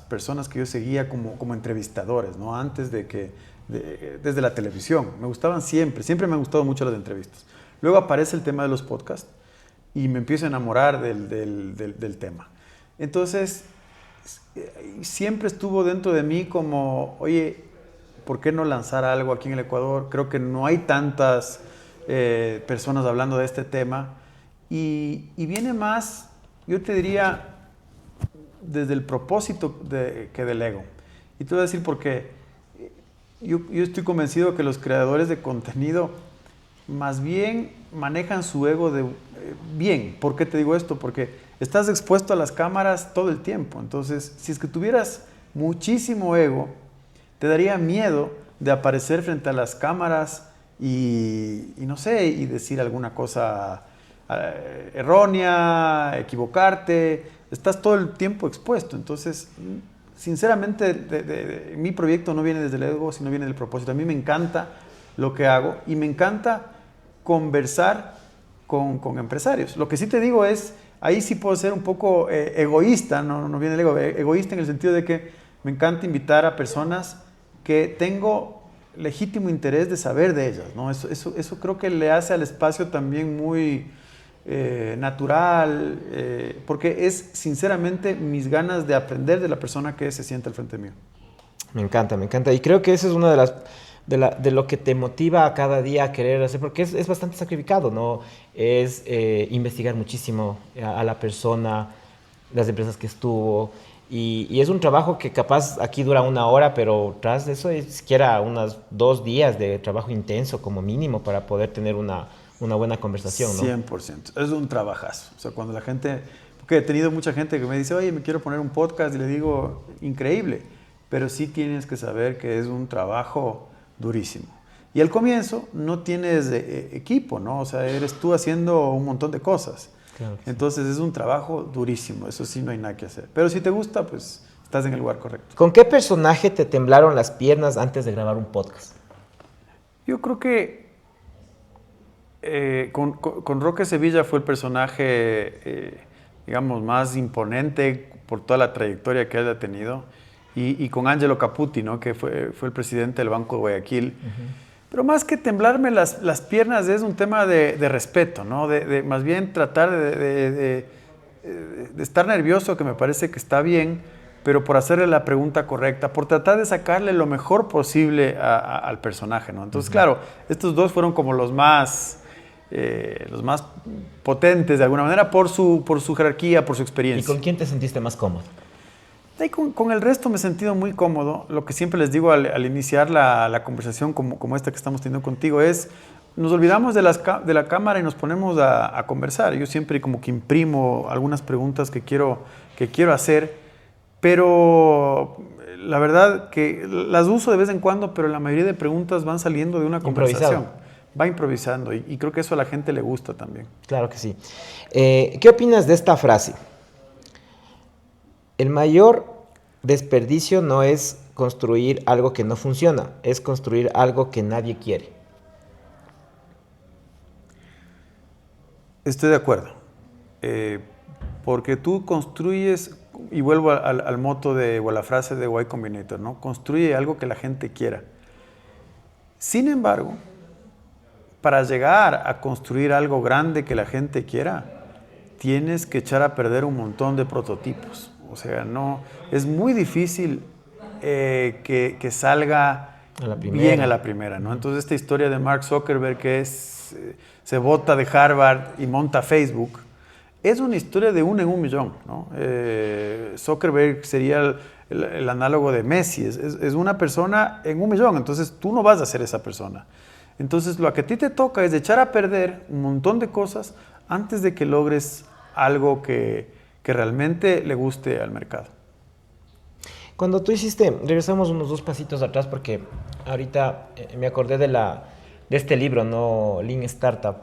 personas que yo seguía como entrevistadores, ¿no? Antes desde la televisión. Me gustaban siempre me han gustado mucho las entrevistas. Luego aparece el tema de los podcasts y me empiezo a enamorar del tema. Entonces, siempre estuvo dentro de mí como, oye, ¿por qué no lanzar algo aquí en el Ecuador? Creo que no hay tantas personas hablando de este tema y viene más, yo te diría, desde el propósito que del ego. Y te voy a decir por qué. Yo estoy convencido que los creadores de contenido más bien manejan su ego bien. ¿Por qué te digo esto? Porque estás expuesto a las cámaras todo el tiempo. Entonces, si es que tuvieras muchísimo ego, te daría miedo de aparecer frente a las cámaras y no sé, y decir alguna cosa errónea, equivocarte. Estás todo el tiempo expuesto. Entonces, sinceramente, mi proyecto no viene desde el ego, sino viene del propósito. A mí me encanta lo que hago y me encanta conversar con empresarios. Lo que sí te digo es, ahí sí puedo ser un poco egoísta, no viene el ego, egoísta en el sentido de que me encanta invitar a personas que tengo legítimo interés de saber de ellas, ¿no? Eso creo que le hace al espacio también muy natural, porque es sinceramente mis ganas de aprender de la persona que se sienta al frente mío. Me encanta. Y creo que eso es una de lo que te motiva a cada día a querer hacer, porque es bastante sacrificado, ¿no? Es investigar muchísimo a la persona, las empresas que estuvo, Y es un trabajo que capaz aquí dura 1 hora, pero tras de eso es siquiera unos 2 días de trabajo intenso como mínimo para poder tener una buena conversación, ¿no? 100%. Es un trabajazo. O sea, cuando la gente... Porque he tenido mucha gente que me dice, oye, me quiero poner un podcast, y le digo, increíble, pero sí tienes que saber que es un trabajo durísimo. Y al comienzo no tienes equipo, ¿no? O sea, eres tú haciendo un montón de cosas. Claro que sí. Entonces es un trabajo durísimo, eso sí no hay nada que hacer. Pero si te gusta, pues estás en el lugar correcto. ¿Con qué personaje te temblaron las piernas antes de grabar un podcast? Yo creo que con Roque Sevilla fue el personaje, digamos, más imponente por toda la trayectoria que él ha tenido. Y con Angelo Caputi, ¿no? Que fue el presidente del Banco de Guayaquil. Pero más que temblarme las piernas es un tema de respeto, ¿no? De más bien tratar de estar nervioso, que me parece que está bien, pero por hacerle la pregunta correcta, por tratar de sacarle lo mejor posible al personaje, ¿no? Entonces, claro, estos dos fueron como los más potentes de alguna manera por su jerarquía, por su experiencia. ¿Y con quién te sentiste más cómodo? Y con el resto me he sentido muy cómodo. Lo que siempre les digo al iniciar la conversación como esta que estamos teniendo contigo es, nos olvidamos de la cámara y nos ponemos a conversar. Yo siempre como que imprimo algunas preguntas que quiero hacer, pero la verdad que las uso de vez en cuando, pero la mayoría de preguntas van saliendo de una conversación. Va improvisando y creo que eso a la gente le gusta también. Claro que sí. ¿Qué opinas de esta frase? El mayor desperdicio no es construir algo que no funciona, es construir algo que nadie quiere. Estoy de acuerdo. Porque tú construyes, y vuelvo al moto o a la frase de Y Combinator, ¿no? Construye algo que la gente quiera. Sin embargo, para llegar a construir algo grande que la gente quiera, tienes que echar a perder un montón de prototipos. O sea, es muy difícil que salga bien a la primera, ¿no? Entonces, esta historia de Mark Zuckerberg, que se bota de Harvard y monta Facebook, es una historia de 1 en 1.000.000, ¿no? Zuckerberg sería el análogo de Messi, es una persona en 1.000.000, entonces tú no vas a ser esa persona. Entonces, lo que a ti te toca es echar a perder un montón de cosas antes de que logres algo que realmente le guste al mercado. Cuando tú regresamos unos 2 pasitos atrás porque ahorita me acordé de este libro, ¿no? Lean Startup.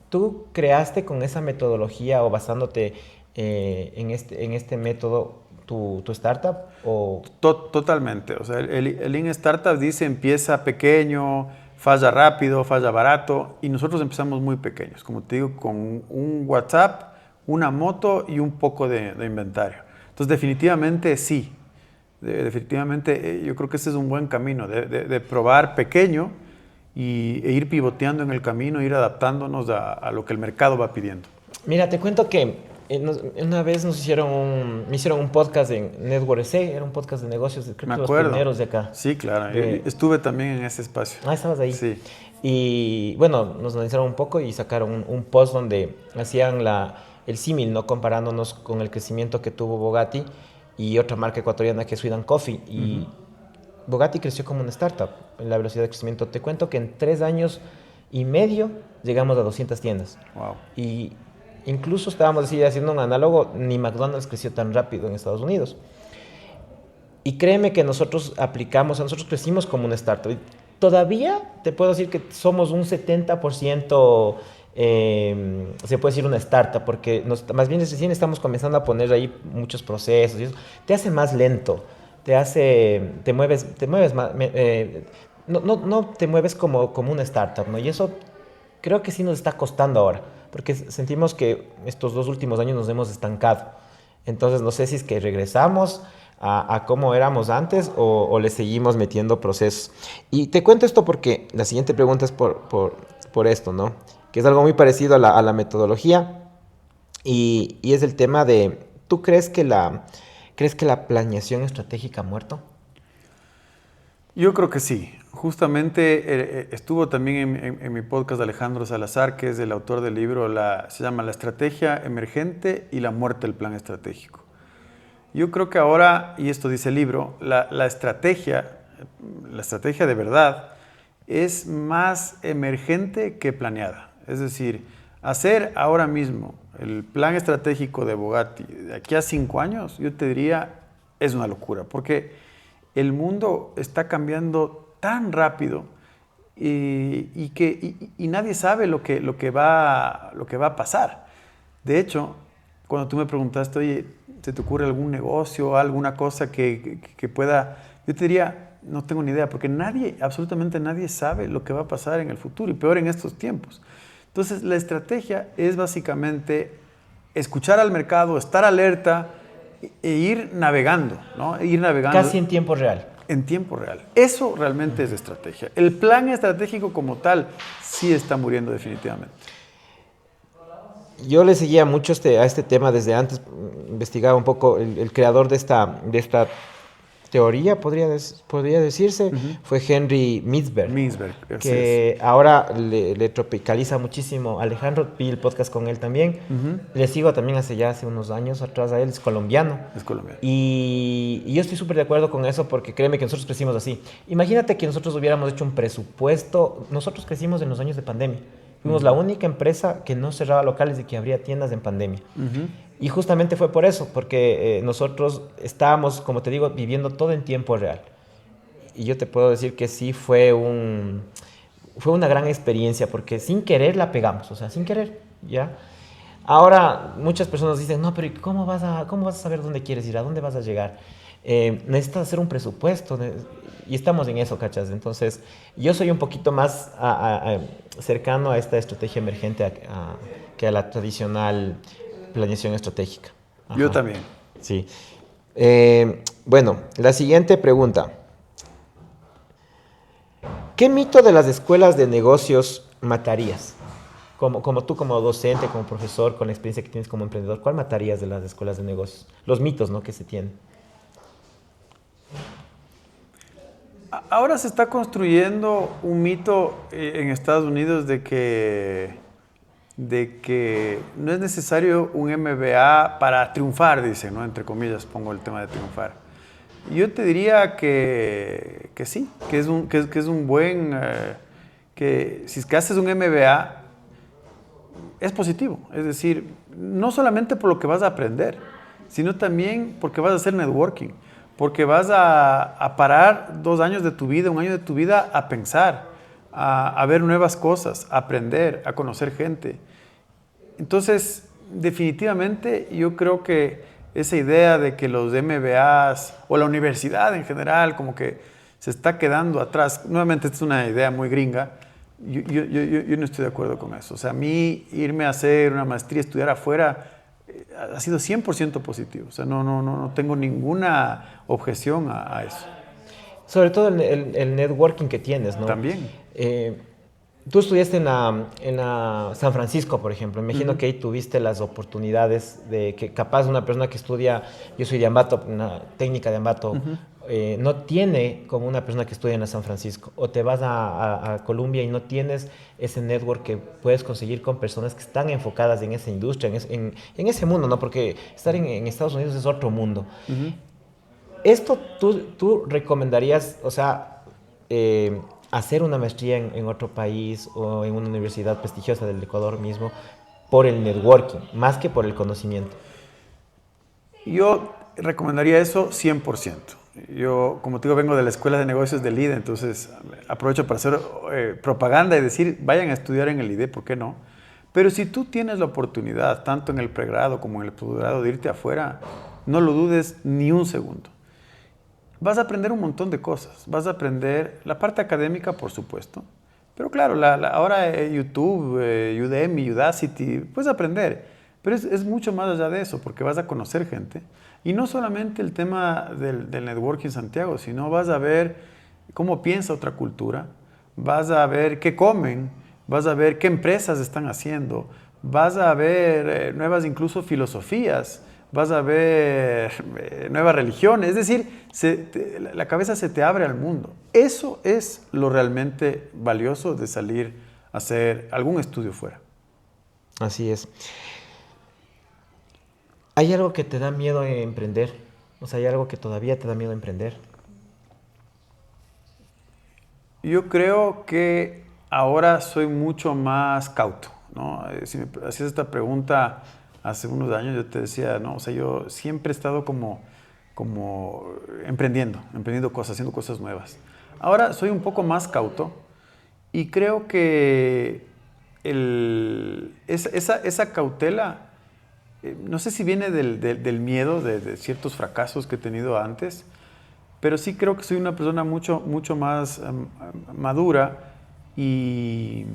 ¿Tú creaste con esa metodología o basándote en este método tu startup? ¿O? Totalmente. O sea, el Lean Startup dice empieza pequeño, falla rápido, falla barato, y nosotros empezamos muy pequeños, como te digo, con un WhatsApp, una moto y un poco de inventario. Entonces, definitivamente sí. Definitivamente yo creo que ese es un buen camino, de probar pequeño e ir pivoteando en el camino, ir adaptándonos a lo que el mercado va pidiendo. Mira, te cuento que una vez me hicieron un podcast en Network C, era un podcast de negocios, creo que los primeros de acá. Sí, claro, estuve también en ese espacio. Ah, estabas ahí. Sí. Y bueno, nos analizaron un poco y sacaron un post donde hacían el símil, ¿no? Comparándonos con el crecimiento que tuvo Bugatti y otra marca ecuatoriana que es Sweet & Coffee. Y Bugatti creció como una startup en la velocidad de crecimiento. Te cuento que en 3 años y medio llegamos a 200 tiendas. Wow. Y incluso estábamos haciendo un análogo, ni McDonald's creció tan rápido en Estados Unidos. Y créeme que nosotros crecimos como una startup. Todavía te puedo decir que somos un 70%, se puede decir una startup, porque más bien recién estamos comenzando a poner ahí muchos procesos y eso. Te hace más lento, te mueves más, no te mueves como una startup, ¿no? Y eso creo que sí nos está costando ahora, porque sentimos que estos 2 últimos años nos hemos estancado. Entonces no sé si es que regresamos a cómo éramos antes o le seguimos metiendo procesos. Y te cuento esto porque la siguiente pregunta es por esto, ¿no? Que es algo muy parecido a la metodología y es el tema de, ¿tú crees que la planeación estratégica ha muerto? Yo creo que sí. Justamente estuvo también en mi podcast Alejandro Salazar, que es el autor del libro, se llama La estrategia emergente y la muerte del plan estratégico. Yo creo que ahora, y esto dice el libro, la estrategia de verdad es más emergente que planeada. Es decir, hacer ahora mismo el plan estratégico de Bogatti de aquí a 5 años, yo te diría, es una locura, porque el mundo está cambiando tan rápido y nadie sabe lo que va a pasar. De hecho, cuando tú me preguntaste, oye, ¿se te ocurre algún negocio, alguna cosa que pueda? Yo te diría, no tengo ni idea, porque nadie, absolutamente nadie sabe lo que va a pasar en el futuro, y peor en estos tiempos. Entonces, la estrategia es básicamente escuchar al mercado, estar alerta e ir navegando, ¿no? Ir navegando. Casi en tiempo real. En tiempo real. Eso realmente es estrategia. El plan estratégico como tal sí está muriendo definitivamente. Yo le seguía mucho a este tema desde antes, investigaba un poco el creador de esta teoría, podría decirse, fue Henry Mintzberg, que ahora le tropicaliza muchísimo. Alejandro, vi el podcast con él también, le sigo también hace unos años atrás a él, es colombiano. Es colombiano. Y yo estoy súper de acuerdo con eso, porque créeme que nosotros crecimos así. Imagínate que nosotros hubiéramos hecho un presupuesto, nosotros crecimos en los años de pandemia. Fuimos la única empresa que no cerraba locales y que abría tiendas en pandemia. Y justamente fue por eso, porque nosotros estábamos, como te digo, viviendo todo en tiempo real. Y yo te puedo decir que sí fue una gran experiencia, porque sin querer la pegamos, o sea, sin querer, ¿ya? Ahora muchas personas dicen, no, pero ¿cómo vas a saber dónde quieres ir? ¿A dónde vas a llegar? Necesitas hacer un presupuesto, y estamos en eso, ¿cachas? Entonces, yo soy un poquito más cercano a esta estrategia emergente que a la tradicional planeación estratégica. Ajá. Yo también. Sí. Bueno, la siguiente pregunta. ¿Qué mito de las escuelas de negocios matarías? Como tú, como docente, como profesor, con la experiencia que tienes como emprendedor, ¿cuál matarías de las escuelas de negocios? Los mitos, ¿no?, que se tienen. Ahora se está construyendo un mito en Estados Unidos de que no es necesario un MBA para triunfar, dicen, ¿no? Entre comillas pongo el tema de triunfar. Yo te diría que sí, que es un buen, que si es que haces un MBA es positivo, es decir, no solamente por lo que vas a aprender, sino también porque vas a hacer networking, porque vas a parar 2 años de tu vida, 1 año de tu vida a pensar, a ver nuevas cosas, a aprender, a conocer gente. Entonces, definitivamente yo creo que esa idea de que los MBAs o la universidad en general como que se está quedando atrás, nuevamente esta es una idea muy gringa, yo no estoy de acuerdo con eso. O sea, a mí irme a hacer una maestría, estudiar afuera, ha sido 100% positivo. O sea, no tengo ninguna objeción a eso. Sobre todo el networking que tienes, ¿no? También. Tú estudiaste en la San Francisco, por ejemplo. Me imagino que ahí tuviste las oportunidades de que capaz una persona que estudia, yo soy de Ambato, una técnica de Ambato, no tiene como una persona que estudia en la San Francisco. O te vas a Colombia y no tienes ese network que puedes conseguir con personas que están enfocadas en esa industria, en ese mundo, ¿no? Porque estar en Estados Unidos es otro mundo. ¿Esto tú recomendarías, o sea, hacer una maestría en otro país o en una universidad prestigiosa del Ecuador mismo por el networking, más que por el conocimiento? Yo recomendaría eso 100%. Yo, como te digo, vengo de la Escuela de Negocios del IDE, entonces aprovecho para hacer propaganda y decir, vayan a estudiar en el IDE, ¿por qué no? Pero si tú tienes la oportunidad, tanto en el pregrado como en el posgrado, de irte afuera, no lo dudes ni un segundo. Vas a aprender un montón de cosas. Vas a aprender la parte académica, por supuesto. Pero claro, ahora YouTube, Udemy, Udacity, puedes aprender. Pero es mucho más allá de eso, porque vas a conocer gente. Y no solamente el tema del networking en Santiago, sino vas a ver cómo piensa otra cultura, vas a ver qué comen, vas a ver qué empresas están haciendo, vas a ver nuevas incluso filosofías, vas a ver nuevas religiones, es decir, la cabeza se te abre al mundo. Eso es lo realmente valioso de salir a hacer algún estudio fuera. Así es. ¿Hay algo que te da miedo emprender? O sea, hay algo que todavía te da miedo emprender. Yo creo que ahora soy mucho más cauto, ¿no? Si me hacías esta pregunta hace unos años, yo te decía, no, o sea, yo siempre he estado como emprendiendo cosas, haciendo cosas nuevas. Ahora soy un poco más cauto y creo que esa cautela, no sé si viene del miedo de ciertos fracasos que he tenido antes, pero sí creo que soy una persona mucho más madura y,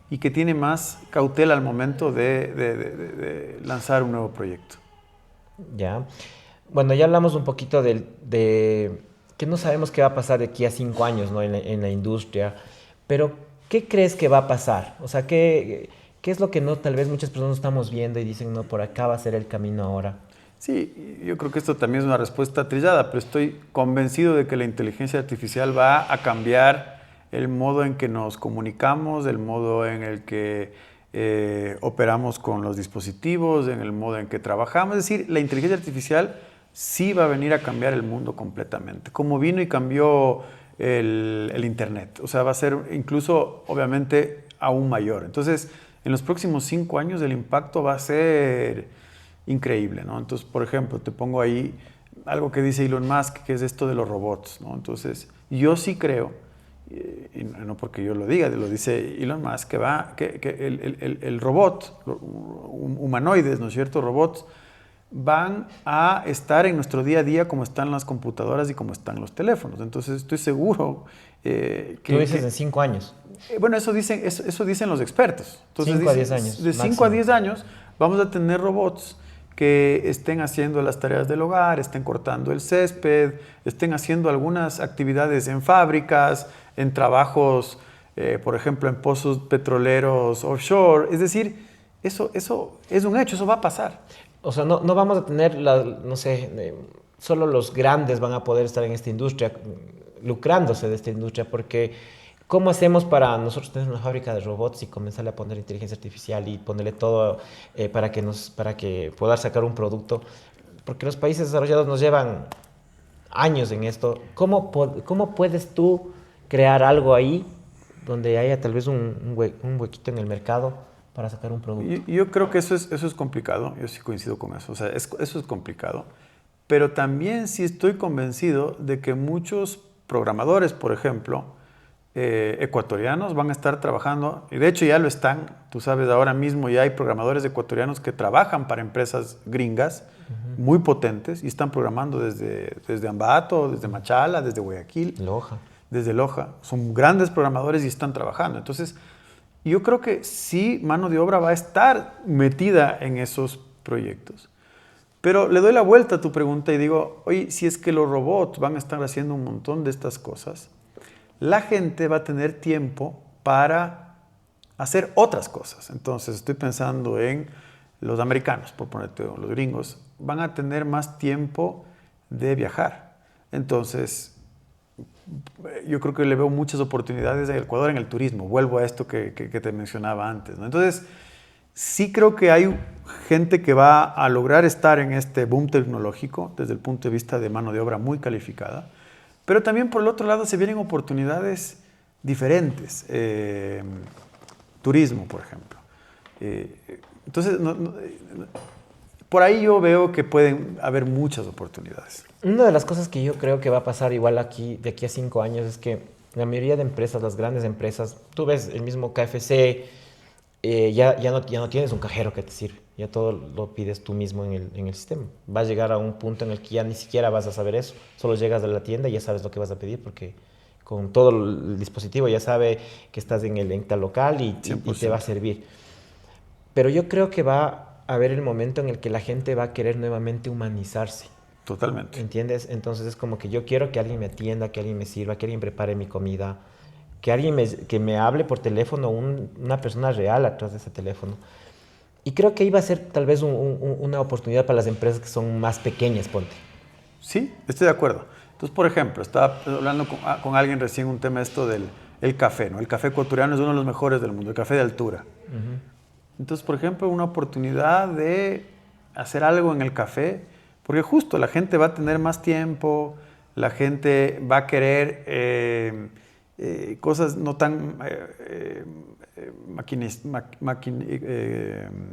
y que tiene más cautela al momento de lanzar un nuevo proyecto. Ya. Bueno, ya hablamos un poquito de que no sabemos qué va a pasar de aquí a 5 años, ¿no? En la industria. Pero, ¿qué crees que va a pasar? O sea, ¿qué es lo que no, tal vez muchas personas no estamos viendo y dicen, no, por acá va a ser el camino ahora? Sí, yo creo que esto también es una respuesta trillada, pero estoy convencido de que la inteligencia artificial va a cambiar el modo en que nos comunicamos, el modo en el que operamos con los dispositivos, en el modo en que trabajamos. Es decir, la inteligencia artificial sí va a venir a cambiar el mundo completamente, como vino y cambió el Internet. O sea, va a ser incluso, obviamente, aún mayor. Entonces, en los próximos 5 años el impacto va a ser increíble, ¿no? Entonces, por ejemplo, te pongo ahí algo que dice Elon Musk, que es esto de los robots, ¿no? Entonces, yo sí creo, y no porque yo lo diga, lo dice Elon Musk, que el robot, humanoides, ¿no es cierto? Robots van a estar en nuestro día a día como están las computadoras y como están los teléfonos. Entonces, estoy seguro Tú dices en 5 años. bueno, eso dicen los expertos. Entonces, 5 a 10 años. De 5 a 10 años vamos a tener robots que estén haciendo las tareas del hogar, estén cortando el césped, estén haciendo algunas actividades en fábricas, en trabajos, por ejemplo, en pozos petroleros offshore. Es decir, eso es un hecho, eso va a pasar. O sea, no vamos a tener, no sé, solo los grandes van a poder estar en esta industria, lucrándose de esta industria, porque ¿cómo hacemos para nosotros tener una fábrica de robots y comenzarle a poner inteligencia artificial y ponerle todo para que pueda sacar un producto? Porque los países desarrollados nos llevan años en esto. ¿Cómo puedes tú crear algo ahí donde haya tal vez un huequito en el mercado para sacar un producto? Yo creo que eso es complicado, yo sí coincido con eso, o sea, eso es complicado, pero también sí estoy convencido de que muchos programadores, por ejemplo, ecuatorianos van a estar trabajando, y de hecho ya lo están, tú sabes, ahora mismo ya hay programadores ecuatorianos que trabajan para empresas gringas muy potentes y están programando desde Ambato, desde Machala, desde Guayaquil, Loja. desde Loja. Son grandes programadores y están trabajando. Entonces, yo creo que sí, mano de obra va a estar metida en esos proyectos. Pero le doy la vuelta a tu pregunta y digo, oye, si es que los robots van a estar haciendo un montón de estas cosas, la gente va a tener tiempo para hacer otras cosas. Entonces, estoy pensando en los americanos, por ponerte, los gringos, van a tener más tiempo de viajar. Entonces, yo creo que le veo muchas oportunidades a Ecuador en el turismo. Vuelvo a esto que te mencionaba antes, ¿no? Entonces, sí creo que hay gente que va a lograr estar en este boom tecnológico desde el punto de vista de mano de obra muy calificada, pero también por el otro lado se vienen oportunidades diferentes. Turismo, por ejemplo. Entonces, por ahí yo veo que pueden haber muchas oportunidades. Una de las cosas que yo creo que va a pasar igual aquí, de aquí a 5 años, es que la mayoría de empresas, las grandes empresas, tú ves el mismo KFC, ya no tienes un cajero que te sirve, ya todo lo pides tú mismo en el sistema. Va a llegar a un punto en el que ya ni siquiera vas a saber eso, solo llegas a la tienda y ya sabes lo que vas a pedir porque con todo el dispositivo ya sabe que estás en tal local y te va a servir. Pero yo creo que va a haber el momento en el que la gente va a querer nuevamente humanizarse. Totalmente. ¿Entiendes? Entonces es como que yo quiero que alguien me atienda, que alguien me sirva, que alguien prepare mi comida, que alguien que me hable por teléfono, una persona real atrás de ese teléfono. Y creo que iba a ser tal vez una oportunidad para las empresas que son más pequeñas, ponte. Sí, estoy de acuerdo. Entonces, por ejemplo, estaba hablando con alguien recién un tema esto del café, ¿no? El café ecuatoriano es uno de los mejores del mundo, el café de altura. Entonces, por ejemplo, una oportunidad de hacer algo en el café Porque justo la gente va a tener más tiempo, la gente va a querer cosas no tan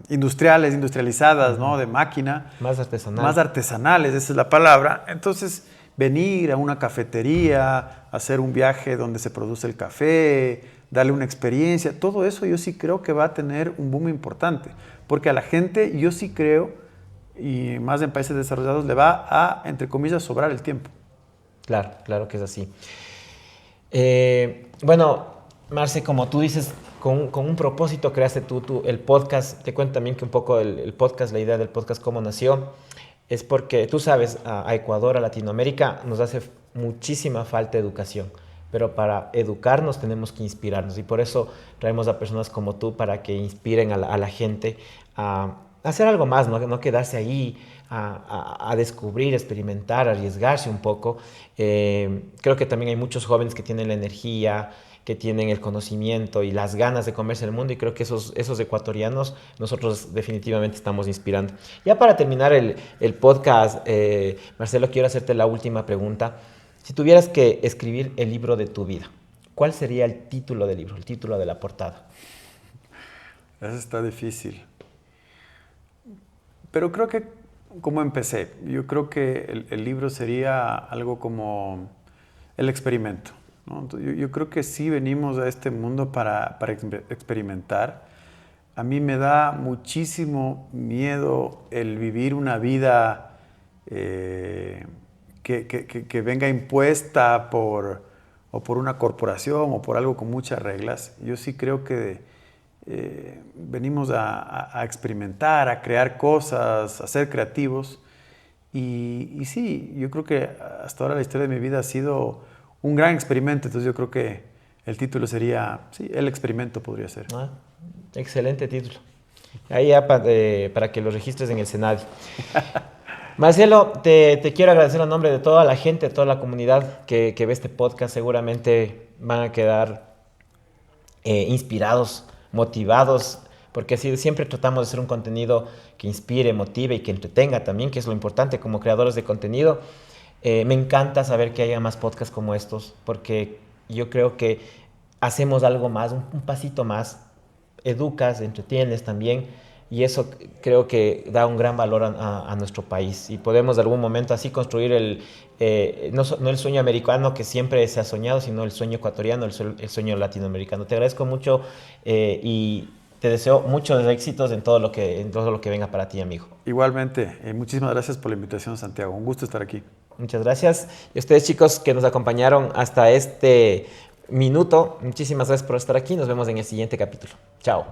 industrializadas, ¿no? De máquina. Más artesanal. Más artesanales, esa es la palabra. Entonces, venir a una cafetería, hacer un viaje donde se produce el café, darle una experiencia, todo eso yo sí creo que va a tener un boom importante. Porque a la gente, yo sí creo, y más en países desarrollados, le va a, entre comillas, sobrar el tiempo. Claro, claro que es así. Bueno, Marce, como tú dices, con un propósito creaste tú el podcast. Te cuento también que un poco el podcast, la idea del podcast, cómo nació, es porque tú sabes, a Ecuador, a Latinoamérica, nos hace muchísima falta educación. Pero para educarnos tenemos que inspirarnos y por eso traemos a personas como tú para que inspiren a la gente a hacer algo más, no quedarse ahí, a descubrir, experimentar, arriesgarse un poco. Creo que también hay muchos jóvenes que tienen la energía, que tienen el conocimiento y las ganas de comerse el mundo y creo que esos ecuatorianos nosotros definitivamente estamos inspirando. Ya para terminar el podcast, Marcelo, quiero hacerte la última pregunta. Si tuvieras que escribir el libro de tu vida, ¿cuál sería el título del libro, el título de la portada? Eso está difícil. Pero creo que, como empecé, yo creo que el libro sería algo como el experimento, ¿no? Yo creo que sí venimos a este mundo para experimentar. A mí me da muchísimo miedo el vivir una vida que venga impuesta por una corporación o por algo con muchas reglas. Yo sí creo que venimos a experimentar, a crear cosas, a ser creativos. Y sí, yo creo que hasta ahora la historia de mi vida ha sido un gran experimento. Entonces yo creo que el título sería, sí, El experimento podría ser. Excelente título. Ahí ya para que lo registres en el Senado. Marcelo, te quiero agradecer a nombre de toda la gente, de toda la comunidad que ve este podcast. Seguramente van a quedar inspirados, motivados, porque así siempre tratamos de hacer un contenido que inspire, motive y que entretenga también, que es lo importante como creadores de contenido. Me encanta saber que haya más podcasts como estos, porque yo creo que hacemos algo más, un pasito más, educas, entretienes también, y eso creo que da un gran valor a nuestro país. Y podemos de algún momento así construir no el sueño americano que siempre se ha soñado, sino el sueño ecuatoriano, el sueño latinoamericano. Te agradezco mucho y te deseo muchos éxitos en todo lo que venga para ti, amigo. Igualmente, muchísimas gracias por la invitación, Santiago. Un gusto estar aquí. Muchas gracias. Y a ustedes, chicos, que nos acompañaron hasta este minuto, muchísimas gracias por estar aquí. Nos vemos en el siguiente capítulo. Chao.